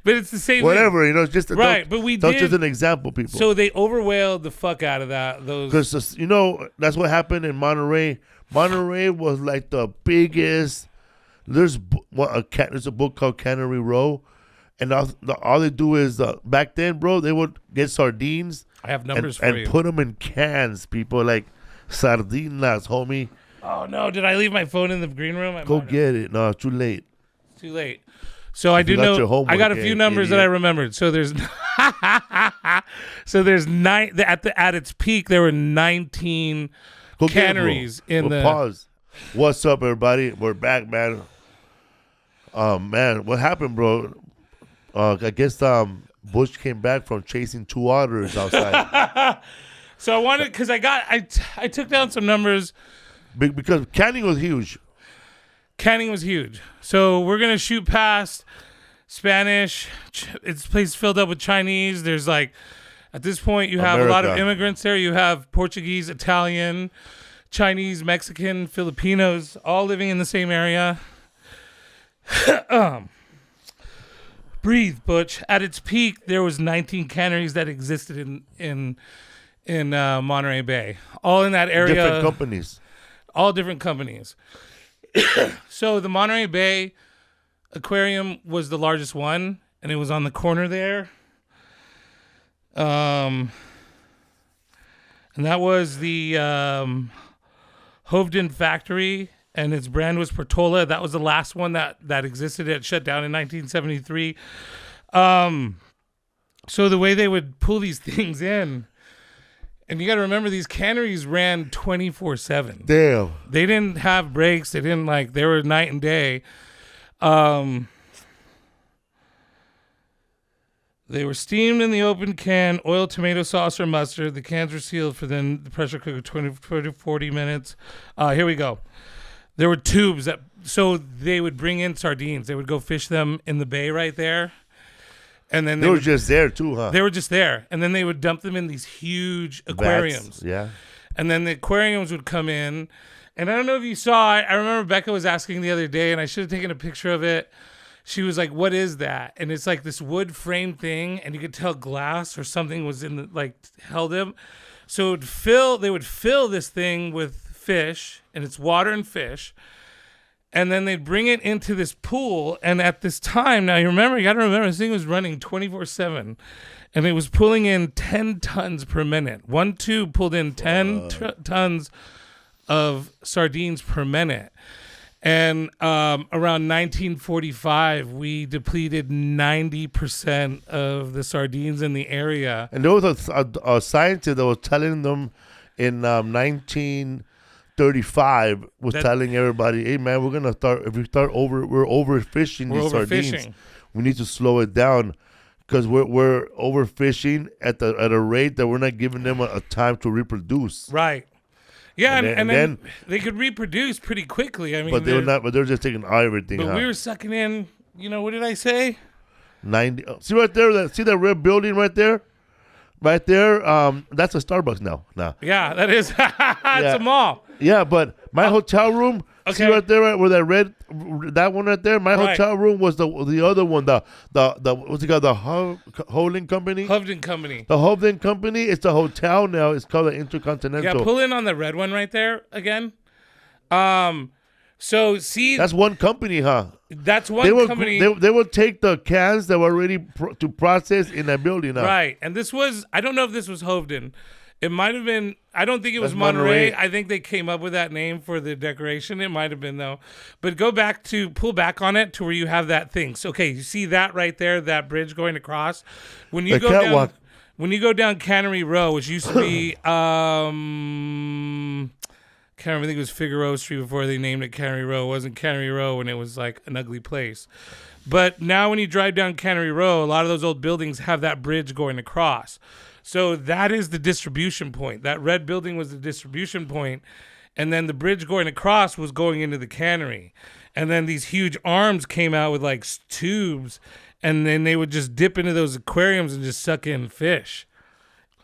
But it's the same whatever, just right. But we that's did just an example, people. So they overwhaled the fuck out of those. Because that's what happened in Monterey. Monterey was like the biggest. There's a book called Cannery Row, and all they do is back then, bro, they would get sardines. I have numbers for you. you. And put them in cans, people, like sardinas, homie. Oh no! Did I leave my phone in the green room? Go get it. No, it's too late. It's too late. So I do know. I got a few numbers that I remembered. So there's, nine at its peak. There were 19 canneries in the. Pause. What's up, everybody? We're back, man. Man, what happened, bro? I guess Butch came back from chasing 2 otters outside. So I wanted because I took down some numbers because canning was huge. Canning was huge. So we're going to shoot past Spanish. It's place filled up with Chinese. There's like, at this point, you have a lot of immigrants there. You have Portuguese, Italian, Chinese, Mexican, Filipinos, all living in the same area. Breathe, Butch. At its peak, there was 19 canneries that existed in Monterey Bay. All in that area. Different companies. All different companies. So the Monterey Bay Aquarium was the largest one, and it was on the corner there. And that was the Hovden factory, and its brand was Portola. That was the last one that existed. It shut down in 1973. So the way they would pull these things in, and you got to remember, these canneries ran 24/7. Damn. They didn't have breaks. They were night and day. They were steamed in the open can, oil, tomato sauce, or mustard. The cans were sealed for then the pressure cooker 20 to 40 minutes. Here we go. There were tubes so they would bring in sardines. They would go fish them in the bay right there. And then they were just there too, huh? They were just there. And then they would dump them in these huge aquariums. Vats, yeah. And then the aquariums would come in. And I don't know if you saw, I remember Becca was asking the other day, and I should have taken a picture of it. She was like, what is that? And it's like this wood frame thing, and you could tell glass or something was held him. So they would fill this thing with fish, and it's water and fish. And then they'd bring it into this pool. And at this time, now you got to remember, this thing was running 24/7. And it was pulling in 10 tons per minute. One tube pulled in 10 tons of sardines per minute. And around 1945, we depleted 90% of the sardines in the area. And there was a scientist that was telling them in 1935 was telling everybody, hey, man, we're overfishing these sardines. We need to slow it down because we're overfishing at a rate that we're not giving them a time to reproduce. Right. Yeah, and then they could reproduce pretty quickly. I mean, but they're just taking everything. But we were sucking in. What did I say? 90. See right there. See that red building right there. Right there. That's a Starbucks now. Yeah, that is. It's a mall. Yeah, but my hotel room. Okay. See right there, right where that one right there. My hotel room was the other one. The what's it called? The Hovden Company. Hovden Company. The Hovden Company. It's a hotel now. It's called the Intercontinental. Yeah, pull in on the red one right there again. So see, that's one company, huh? That's one company. They will take the cans that were ready to process in that building now. Right. And this was, I don't know if this was Hovden. It might have been, I don't think it was Monterey. I think they came up with that name for the decoration. It might have been, though. But pull back on it to where you have that thing. So, okay, you see that right there, that bridge going across? When you go down Cannery Row, which used to be, can't remember, I think it was Figueroa Street before they named it Cannery Row. It wasn't Cannery Row when it was like an ugly place. But now when you drive down Cannery Row, a lot of those old buildings have that bridge going across. So that is the distribution point. That red building was the distribution point, and then the bridge going across was going into the cannery. And then these huge arms came out with like tubes, and then they would just dip into those aquariums and just suck in fish.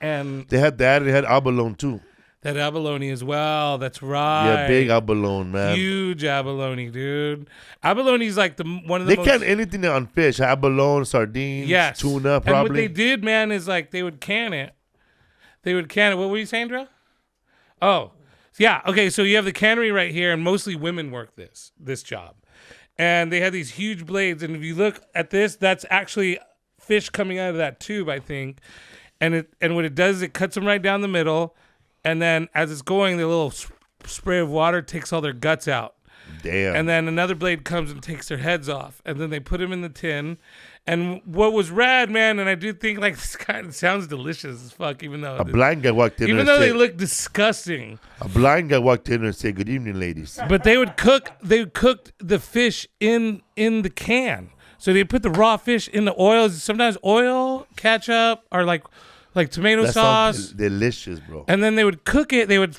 And they had that. They had abalone too. That abalone as well. That's right. Yeah, big abalone, man. Huge abalone, dude. Abalone's like one of the They can anything on fish. Abalone, sardines, tuna, probably. And what they did, man, is like they would can it. What were you saying, Drew? Oh, yeah. Okay, so you have the cannery right here, and mostly women work this job. And they had these huge blades, and if you look at this, that's actually fish coming out of that tube, I think. And what it does is it cuts them right down the middle. And then as it's going, the little spray of water takes all their guts out. Damn. And then another blade comes and takes their heads off. And then they put them in the tin. And what was rad, man, and I do think like this kind of sounds delicious as fuck, even though blind guy walked in. Even though they look disgusting. A blind guy walked in and said, "Good evening, ladies." But they cooked the fish in the can. So they put the raw fish in the oil. Sometimes oil, ketchup, or like tomato sauce. Delicious, bro. And then they would cook it. They would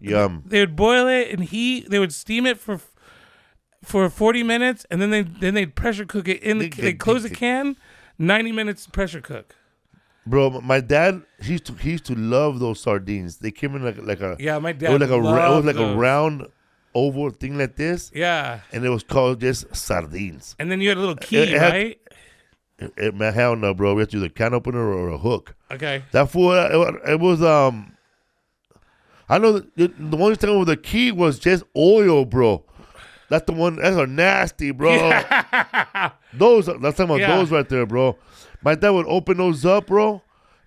Yum. They would boil it and they would steam it for 40 minutes, and then they'd pressure cook it they close the can, 90 minutes pressure cook. Bro, my dad he used to love those sardines. They came in like a my dad. It was like a round oval thing like this. Yeah. And it was called just sardines. And then you had a little key, right? Man, hell no, bro. We had to do the can opener or a hook. Okay. That fool, it was I know the one thing with the key was just oil, bro. That's the one. That's a nasty, bro. Yeah. That's talking about those right there, bro. My dad would open those up, bro,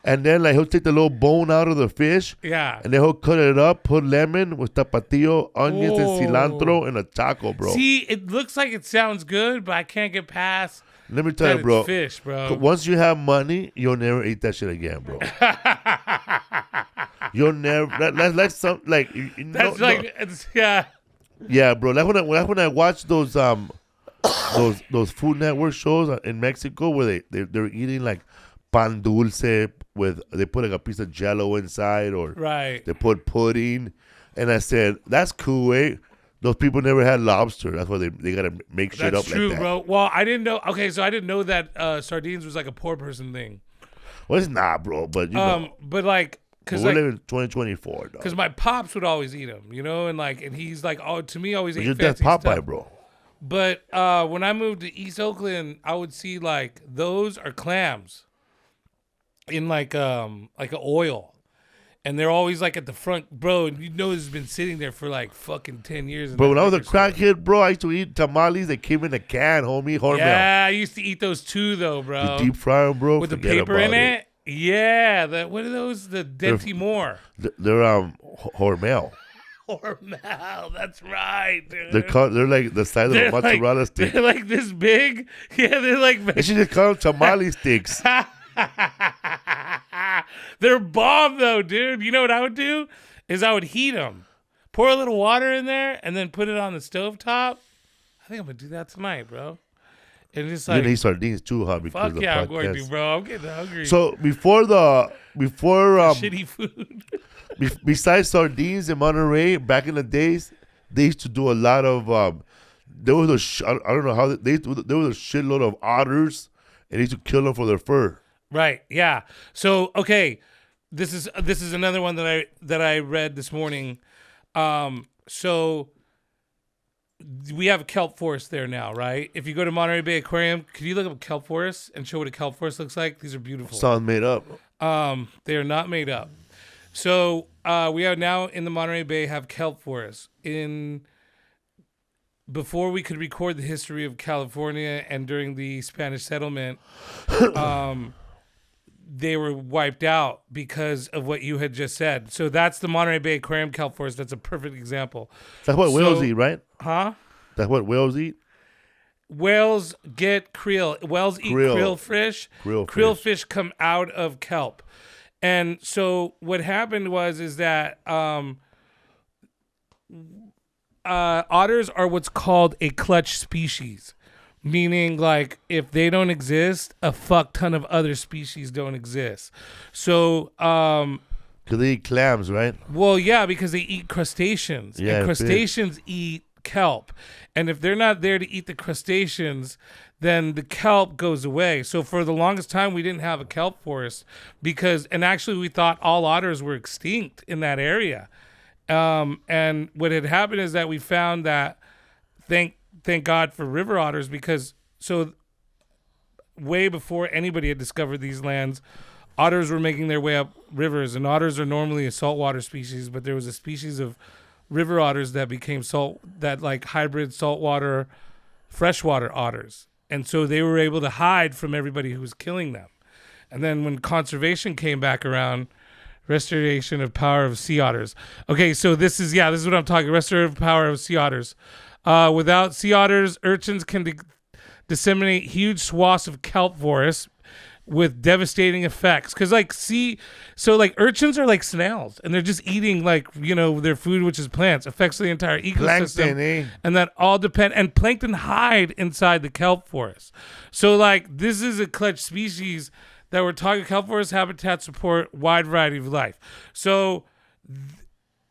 and then like he'll take the little bone out of the fish. Yeah. And then he'll cut it up, put lemon with tapatio, onions, and cilantro, and a taco, bro. See, it looks like it sounds good, but I can't get past. Let me tell you, bro. Fish, bro. Once you have money, you'll never eat that shit again, bro. You'll never. That's like some like. That's it's, yeah. Yeah, bro. Like when I watch those Food Network shows in Mexico where they're eating like pan dulce with they put like a piece of Jello inside or they put pudding, and I said that's cool, eh? Those people never had lobster. That's why they gotta make shit up like that. That's true, bro. Well, I didn't know. Okay, so I didn't know that sardines was like a poor person thing. Well, it's not, bro. But you know. But like, cause we're living in 2024, dog. Because my pops would always eat them, you know, and he's like, oh, to me, always ate your fancy dad's Popeye, stuff. bro. But when I moved to East Oakland, I would see like those are clams in like an oil. And they're always like at the front, bro. And you know it's been sitting there for like fucking 10 years. Bro, when I was a crackhead, bro, I used to eat tamales that came in a can, homie. Hormel. Yeah, I used to eat those too, though, bro. You deep fry them, bro. With the paper in it. Yeah, what are those? The Denti Moore. They're Hormel. Hormel, that's right, dude. They're like the size of a mozzarella stick. They're like this big. Yeah, they're like. They should just call them tamale sticks. They're bomb though, dude. You know what I would do is I would heat them, pour a little water in there, and then put it on the stovetop. I think I'm gonna do that tonight, bro. And just like you need sardines too, huh? Fuck yeah, I'm going to, bro. I'm getting hungry. So before shitty food. Besides sardines in Monterey, back in the days, they used to do a lot of. There was I don't know how there was a shitload of otters, and they used to kill them for their fur. Right. Yeah. So okay, this is another one that I read this morning. So we have a kelp forest there now, right? If you go to Monterey Bay Aquarium, could you look up kelp forest and show what a kelp forest looks like? These are beautiful. Sounds made up. They are not made up. So we are now in the Monterey Bay have kelp forests. In before we could record the history of California and during the Spanish settlement, they were wiped out because of what you had just said. So that's the Monterey Bay Aquarium kelp forest. That's a perfect example. That's what whales eat, right? Huh? That's what whales eat? Whales get krill. Whales eat krill fish. Krill fish come out of kelp. And so what happened is that otters are what's called a clutch species. Meaning, like, if they don't exist, a fuck ton of other species don't exist. So, because they eat clams, right? Well, yeah, because they eat crustaceans. Yeah, and crustaceans eat kelp. And if they're not there to eat the crustaceans, then the kelp goes away. So for the longest time, we didn't have a kelp forest and actually we thought all otters were extinct in that area. And what had happened is that we found that, thank God for river otters, because way before anybody had discovered these lands, otters were making their way up rivers, and otters are normally a saltwater species, but there was a species of river otters that became hybrid saltwater, freshwater otters. And so they were able to hide from everybody who was killing them. And then when conservation came back around, restoration of power of sea otters. Okay, so this is what I'm talking, restorative power of sea otters. Without sea otters, urchins can disseminate huge swaths of kelp forests with devastating effects. Because urchins are like snails, and they're just eating their food, which is plants, affects the entire ecosystem. Plankton, and that all depend. And plankton hide inside the kelp forest. So this is a clutch species that we're talking. Kelp forest habitats support wide variety of life. So.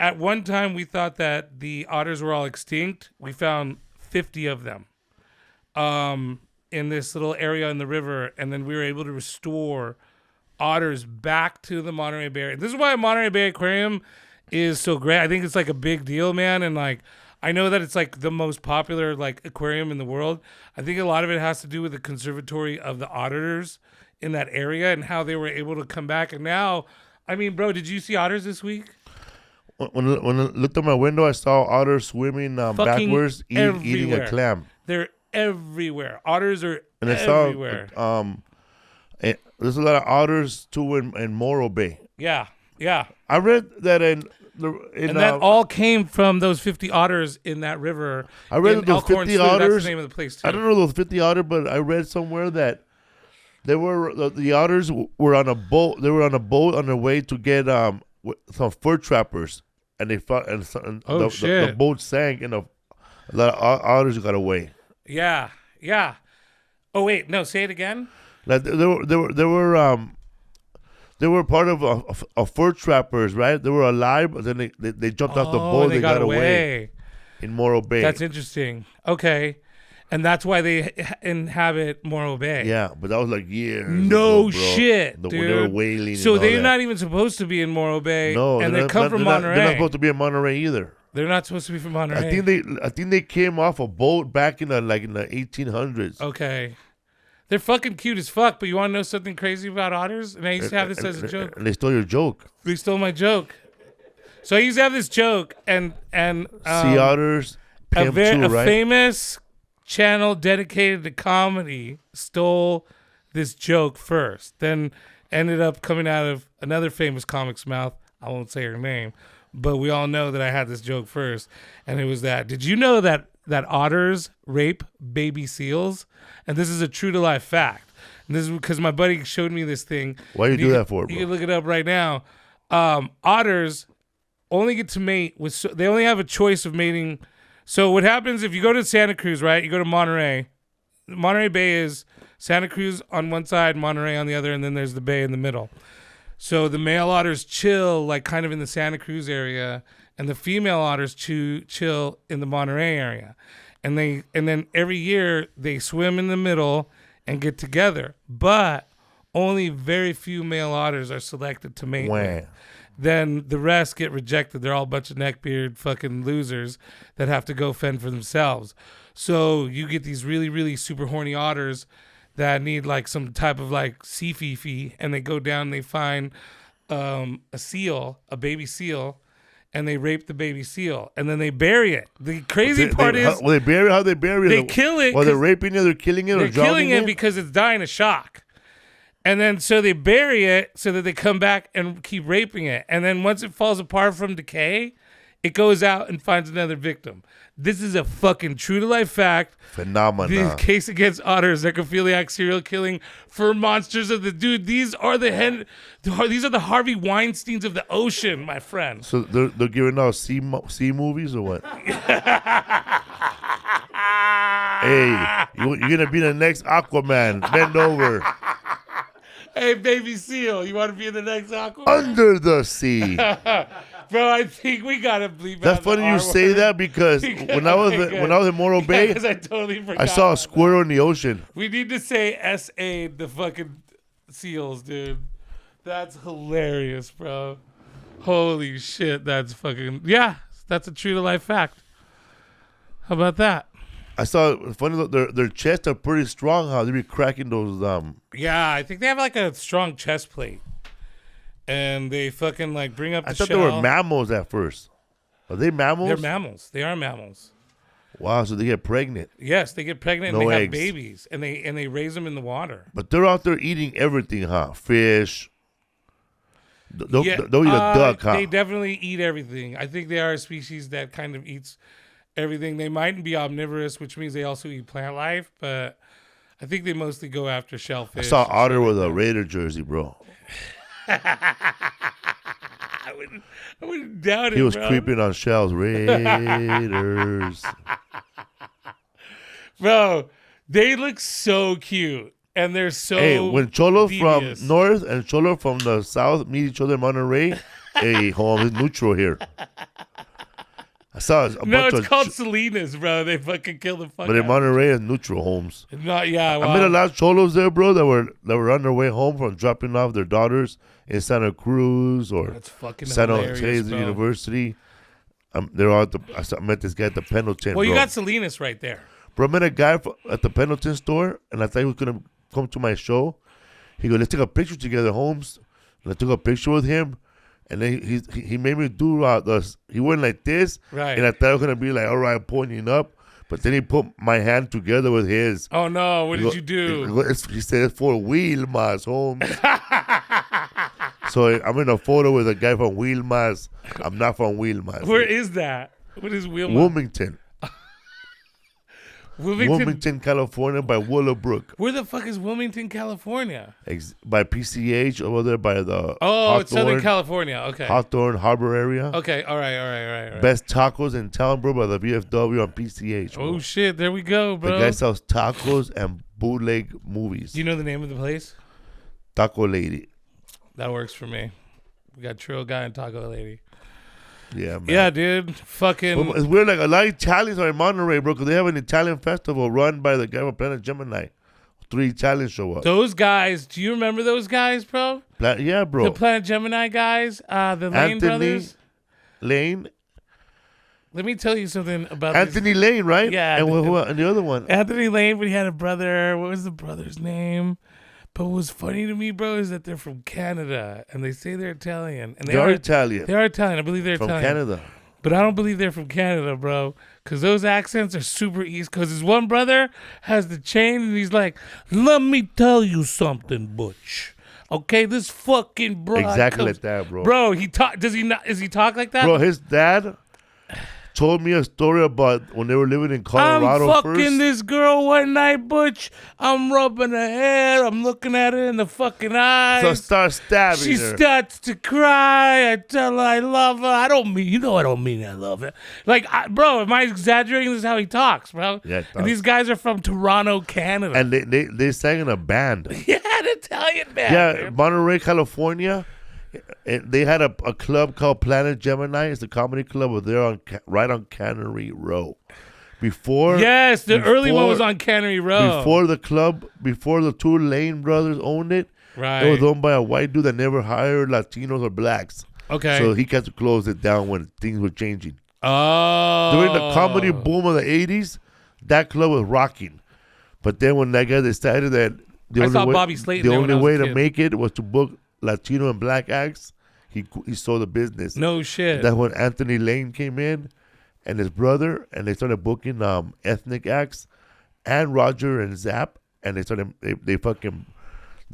At one time, we thought that the otters were all extinct. We found 50 of them in this little area in the river, and then we were able to restore otters back to the Monterey Bay area. This is why Monterey Bay Aquarium is so great. I think it's a big deal, man, and I know that it's the most popular aquarium in the world. I think a lot of it has to do with the conservatory of the otters in that area and how they were able to come back. And now, I mean, bro, did you see otters this week? When I looked out my window, I saw otters swimming backwards, eating a clam. They're everywhere. Otters are everywhere. There's a lot of otters too in Morro Bay. Yeah. I read that and that all came from those 50 otters in that river. I read that those 50 otters. That's the name of the place too. I don't know those 50 otters, but I read somewhere that the otters were on a boat. They were on a boat on their way to get some fur trappers, and they fought, and the boat sank, and a lot of otters got away. Yeah. Oh wait, no, say it again. They were part of a fur trappers, right? They were alive, but then they jumped off the boat. They got away in Morro Bay. That's interesting. Okay. And that's why they inhabit Morro Bay. Yeah, but that was years No ago, shit, dude. They were whaling. So they're not even supposed to be in Morro Bay. No, and they come from Monterey. They're not supposed to be in Monterey either. They're not supposed to be from Monterey. I think they came off a boat back in the 1800s. Okay. They're fucking cute as fuck, but you want to know something crazy about otters? And I used to have this as a joke. And they stole your joke. They stole my joke. So I used to have this joke, and sea otters, a famous channel dedicated to comedy stole this joke first, then ended up coming out of another famous comic's mouth. I won't say her name, but we all know that I had this joke first, and it was that. Did you know that otters rape baby seals? And this is a true to life fact. And this is because my buddy showed me this thing. Why do you do that for, bro? You can look it up right now. Otters only get to mate they only have a choice of mating. So what happens if you go to Santa Cruz, right? You go to Monterey. Monterey Bay is Santa Cruz on one side, Monterey on the other, and then there's the bay in the middle. So the male otters chill kind of in the Santa Cruz area, and the female otters chill in the Monterey area. And then every year they swim in the middle and get together. But only very few male otters are selected to mate with. Then the rest get rejected. They're all a bunch of neckbeard fucking losers that have to go fend for themselves. So you get these really, really super horny otters that need some type of sea fifi, and they go down and they find a seal, a baby seal, and they rape the baby seal, and then they bury it. The crazy part is... How they bury it? They kill it. While they're raping it, they're killing it, or they're killing it because it's dying of shock. And then so they bury it so that they come back and keep raping it. And then once it falls apart from decay, it goes out and finds another victim. This is a fucking true-to-life fact. Phenomenon. The case against otters, necrophiliac serial killing for monsters of the... Dude, these are the Harvey Weinsteins of the ocean, my friend. So they're giving out sea movies or what? Hey, you're going to be the next Aquaman. Bend over. Hey, baby seal, you want to be in the next Aquaman? Under the sea. Bro, I think we gotta bleep. That's funny you say that because when I was in Morro Bay, I totally forgot. I saw a squirrel in the ocean. We need to say S.A. the fucking seals, dude. That's hilarious, bro. Holy shit, that's fucking that's a true to life fact. How about that? I saw funny their chests are pretty strong. How they be cracking those Yeah, I think they have like a strong chest plate. And they fucking like bring up the shell. I thought they were mammals at first. Are they mammals? They're mammals. They are mammals. Wow, so they get pregnant. Yes, they get pregnant No and they eggs. have babies. And they raise them in the water. But they're out there eating everything, huh? Fish. They'll eat a duck, huh? They definitely eat everything. I think they are a species that kind of eats everything. They might be omnivorous, which means they also eat plant life, but I think they mostly go after shellfish. I saw Otter with a Raider jersey, bro. I wouldn't doubt it. He was bro. creeping on shells. Raiders. Bro, they look so cute. And they're so Hey, when Cholo devious. from north and Cholo from the south meet each other in Monterey, hey, home is neutral here. I saw a bunch it's called Salinas, bro. They fucking kill the fuck but in out. Monterey is neutral homes. Not, yeah, wow. I met a lot of Cholos there, bro, that were on their way home from dropping off their daughters in Santa Cruz or That's fucking San hilarious, Jose bro. University. They're all I met this guy at the Pendleton. Well, you bro. got Salinas right there. Bro, I met a guy at the Pendleton store, and I thought he was going to come to my show. He goes, let's take a picture together, Holmes. And I took a picture with him, and then he made me do he went like this, Right. and I thought I was going to be like, all right, pointing up. But then he put my hand together with his. Oh, no. What did you do? He said, it's for Wilmas, Holmes. So I'm in a photo with a guy from Wilmas. I'm not from Wilmas. Where is that? What is Wilma? Wilmington. Wilmington, Wilmington, California, by Willowbrook. Where the fuck is Wilmington, California? By PCH over there by the It's Southern California. Okay. Hawthorne Harbor area. Okay. All right. Best tacos in town, bro, by the VFW on PCH. Bro. Oh shit! There we go, bro. The guy sells tacos and bootleg movies. Do you know the name of the place? Taco Lady. That works for me. We got Trill Guy and Taco Lady. Yeah, man. Yeah, dude. Fucking. It's weird. Like a lot of Italians are in Monterey, bro, because they have an Italian festival run by the guy from Planet Gemini. 3 Italians show up. Those guys. Do you remember those guys, bro? Yeah, bro. The Planet Gemini guys. The Lane brothers. Lane. Let me tell you something about Anthony Lane, right? Yeah. And and the other one. Anthony Lane, but he had a brother. What was the brother's name? But what's funny to me, bro, is that they're from Canada, and they say they're Italian. And They are Italian. They are Italian. I believe they're From Italian. Canada. But I don't believe they're from Canada, bro. Because those accents are super East. Because his one brother has the chain, and he's like, let me tell you something, Butch. Okay, this fucking bro. Exactly like that, bro. Bro, does he not talk like that? Bro, his dad told me a story about when they were living in Colorado. I'm fucking first. this girl one night, Butch. I'm rubbing her head. I'm looking at her in the fucking eyes. So start stabbing She her. starts to cry. I tell her I love her. I don't mean I love her. Like, bro, am I exaggerating? This is how he talks, bro. Yeah, and these guys are from Toronto, Canada. And they sang in a band. yeah, an Italian band. Yeah, man. Monterey, California. They had a club called Planet Gemini. It's a comedy club over there right on Cannery Row. Yes, the early one was on Cannery Row. Before the 2 Lane brothers owned it, Right. it was owned by a white dude that never hired Latinos or blacks. Okay. So he had to close it down when things were changing. Oh. During the comedy boom of the 80s, that club was rocking. But then when that guy decided that the I saw only way, Bobby Slayton the there when only I was way a to kid. make it was to book Latino and black acts, he sold the business. No shit. That's when Anthony Lane came in and his brother, and they started booking ethnic acts, and Roger and Zapp, and they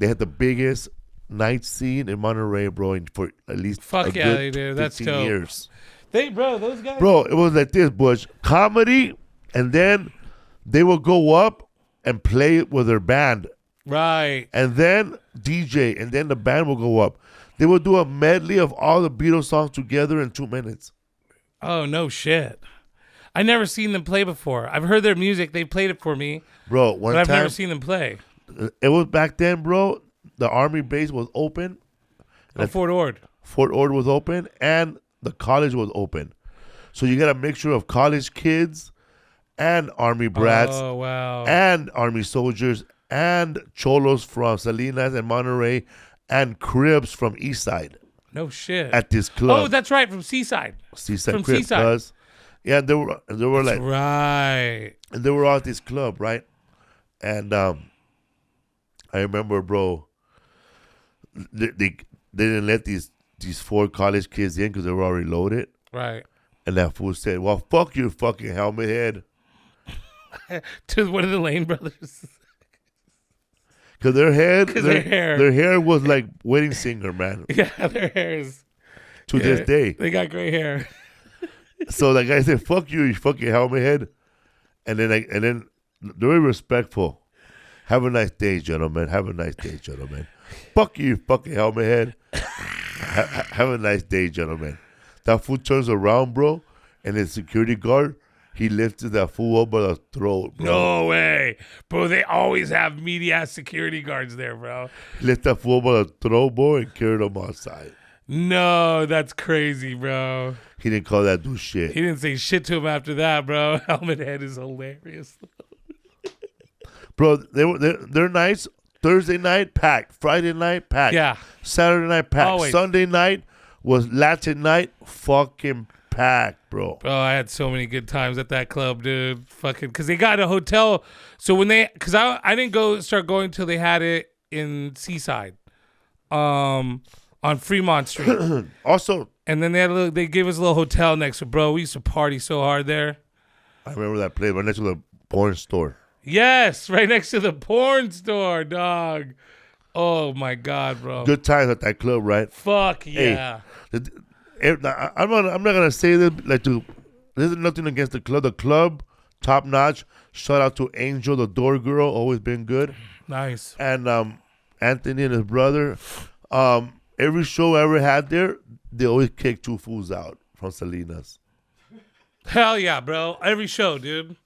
had the biggest night scene in Monterey, bro, for at least they do. That's 15 dope. years. Those guys. Bro, it was like this, Butch. Comedy, and then they would go up and play with their band. Right. And then DJ, and then the band will go up. They will do a medley of all the Beatles songs together in 2 minutes. Oh, no shit. I never seen them play before. I've heard their music. They played it for me. Bro, but I've never seen them play. It was back then, bro. The Army base was open. Fort Ord. Fort Ord was open, and the college was open. So you got a mixture of college kids and Army brats. Oh, wow. And Army soldiers and cholos from Salinas and Monterey and Cribs from East Side. No shit. At this club. Oh, that's right, from Seaside. From Cribs. Seaside. Yeah, they were that's like right. And they were all at this club, right? And I remember, bro, they didn't let these 4 college kids in because they were already loaded. Right. And that fool said, "Well, fuck you, fucking helmet head." To one of the Lane brothers. Because their hair was like wedding singer, man. Yeah, their hair is. To this day. They got gray hair. So that guy said, "Fuck you, you fucking helmet head." And then they're very respectful. Have a nice day, gentlemen. Have a nice day, gentlemen. Fuck you, fucking helmet head. Have a nice day, gentlemen. That fool turns around, bro, and the security guard, he lifted that fool up by the throat, bro. No way. Bro, they always have meaty-ass security guards there, bro. He lifted that fool up by the throat, boy, and carried him outside. No, that's crazy, bro. He didn't call that dude shit. He didn't say shit to him after that, bro. Helmet head is hilarious. Bro, their nights, Thursday night, packed. Friday night, packed. Yeah. Saturday night, packed. Always. Sunday night was Latin night, fucking packed, bro. Bro, I had so many good times at that club, dude. Fucking, because they got a hotel. So when because I didn't start going till they had it in Seaside, on Fremont Street. Also, and then they gave us a little hotel next to, bro. We used to party so hard there. I remember that place right next to the porn store. Yes, right next to the porn store, dog. Oh my God, bro. Good times at that club, right? Fuck yeah. Hey, I'm not gonna say this there's nothing against the club. The club, top notch. Shout out to Angel, the door girl, always been good. Nice. And Anthony and his brother. Every show I ever had there, they always kick 2 fools out from Salinas. Hell yeah, bro. Every show, dude.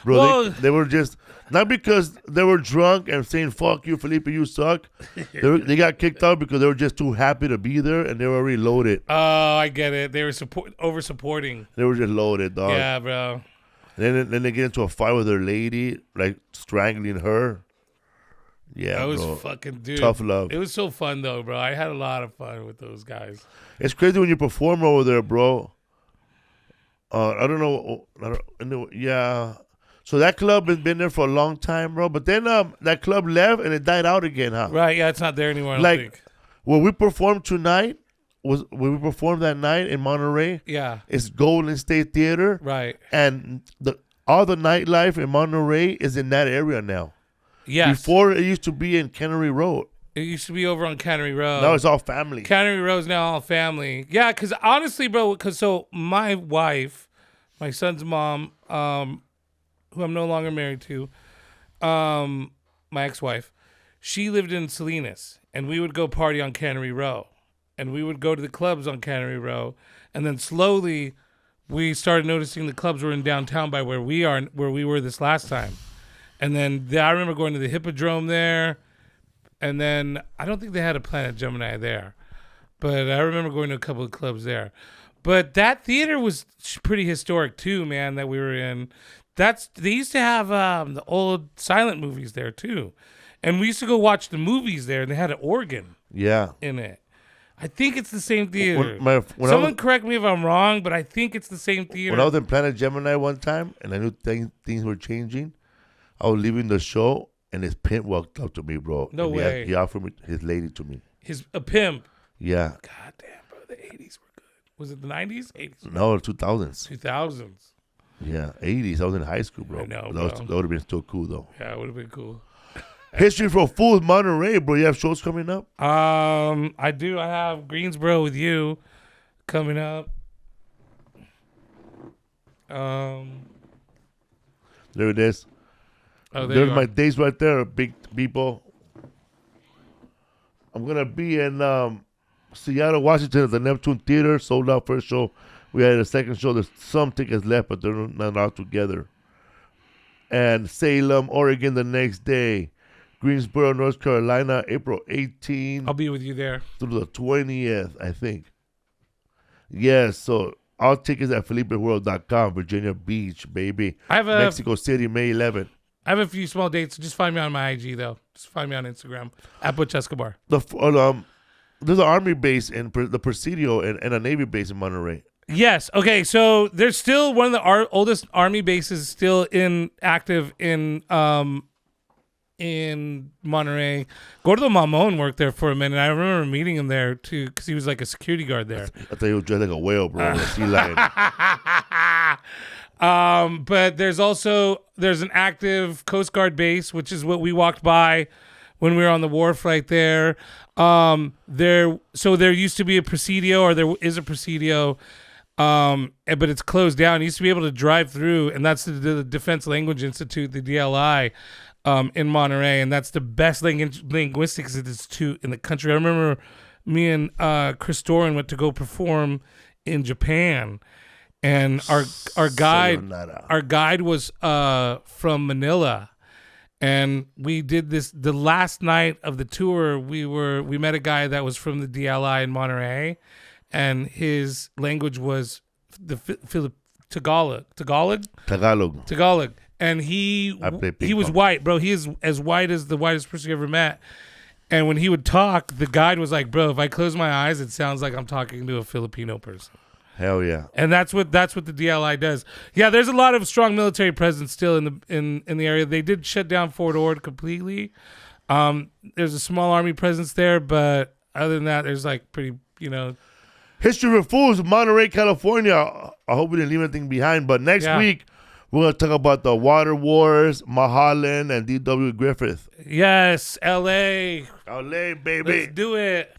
Bro, well, they were just, not because they were drunk and saying, "Fuck you, Felipe, you suck." They got kicked out because they were just too happy to be there and they were already loaded. Oh, I get it. They were over-supporting. They were just loaded, dog. Yeah, bro. And then they get into a fight with their lady, like strangling her. Yeah, that was bro. fucking, dude. Tough love. It was so fun, though, bro. I had a lot of fun with those guys. It's crazy when you perform over there, bro. I don't know. Yeah. So that club has been there for a long time, bro. But then that club left and it died out again, huh? Right, yeah, it's not there anymore, I don't think. When we performed tonight, when we performed that night in Monterey, yeah, it's Golden State Theater. Right. And all the nightlife in Monterey is in that area now. Yes. Before, it used to be in Cannery Row. It used to be over on Cannery Row. Now it's all family. Cannery Row is now all family. Yeah, because honestly, bro, so my wife, my son's mom, who I'm no longer married to, my ex-wife, she lived in Salinas, and we would go party on Cannery Row, and we would go to the clubs on Cannery Row, and then slowly we started noticing the clubs were in downtown by where we were this last time, and then I remember going to the Hippodrome there, and then I don't think they had a Planet Gemini there, but I remember going to a couple of clubs there. But that theater was pretty historic too, man, that we were in. They used to have the old silent movies there too, and we used to go watch the movies there. And they had an organ, in it. I think it's the same theater. Someone correct me if I'm wrong, but I think it's the same theater. When I was in Planet Gemini one time, and I knew things were changing, I was leaving the show, and his pimp walked up to me, bro. No way. He offered his lady to me. A pimp. Yeah. God damn, bro. 80s were good. Was it the 90s? 80s? No, 2000s. 2000s. Yeah, 80s. I was in high school, bro. I know, that would have been still cool, though. Yeah, it would have been cool. History for Foos, Monterey, bro. You have shows coming up? I do. I have Greensboro with you coming up. There it is. Oh, There's my dates right there, big people. I'm going to be in Seattle, Washington at the Neptune Theater. Sold out first show. We had a second show. There's some tickets left, but they're not all together. And Salem, Oregon the next day. Greensboro, North Carolina, April 18th. I'll be with you there. Through the 20th, I think. Yes, so all tickets at felipeesparzacomedian, Virginia Beach, baby. Mexico City, May 11th. I have a few small dates. Just find me on my IG, though. Just find me on Instagram, at butchescobar. There's an Army base in the Presidio and a Navy base in Monterey. Yes. Okay. So there's still one of the oldest Army bases still active in Monterey. Gordo Mamon worked there for a minute. I remember meeting him there too, because he was like a security guard there. I thought he was dressed like a whale, bro. A sea lion. But there's an active Coast Guard base, which is what we walked by when we were on the wharf right there. There used to be a Presidio, or there is a Presidio, but it's closed down. You used to be able to drive through, and that's the Defense Language Institute, the DLI, in Monterey, and that's the best linguistics institute in the country. I remember me and Chris Doran went to go perform in Japan, and our guide was from Manila. And we did this the last night of the tour. We met a guy that was from the DLI in Monterey, and his language was the Tagalog. And he was white, bro. He is as white as the whitest person you ever met. And when he would talk, the guide was like, "Bro, if I close my eyes, it sounds like I'm talking to a Filipino person." Hell yeah! And that's what the DLI does. Yeah, there's a lot of strong military presence still in the area. They did shut down Fort Ord completely. There's a small Army presence there, but other than that, there's like pretty, History for Fools, Monterey, California. I hope we didn't leave anything behind. But next week, we're going to talk about the Water Wars, Mulholland, and D.W. Griffith. Yes, L.A. L.A., baby. Let's do it.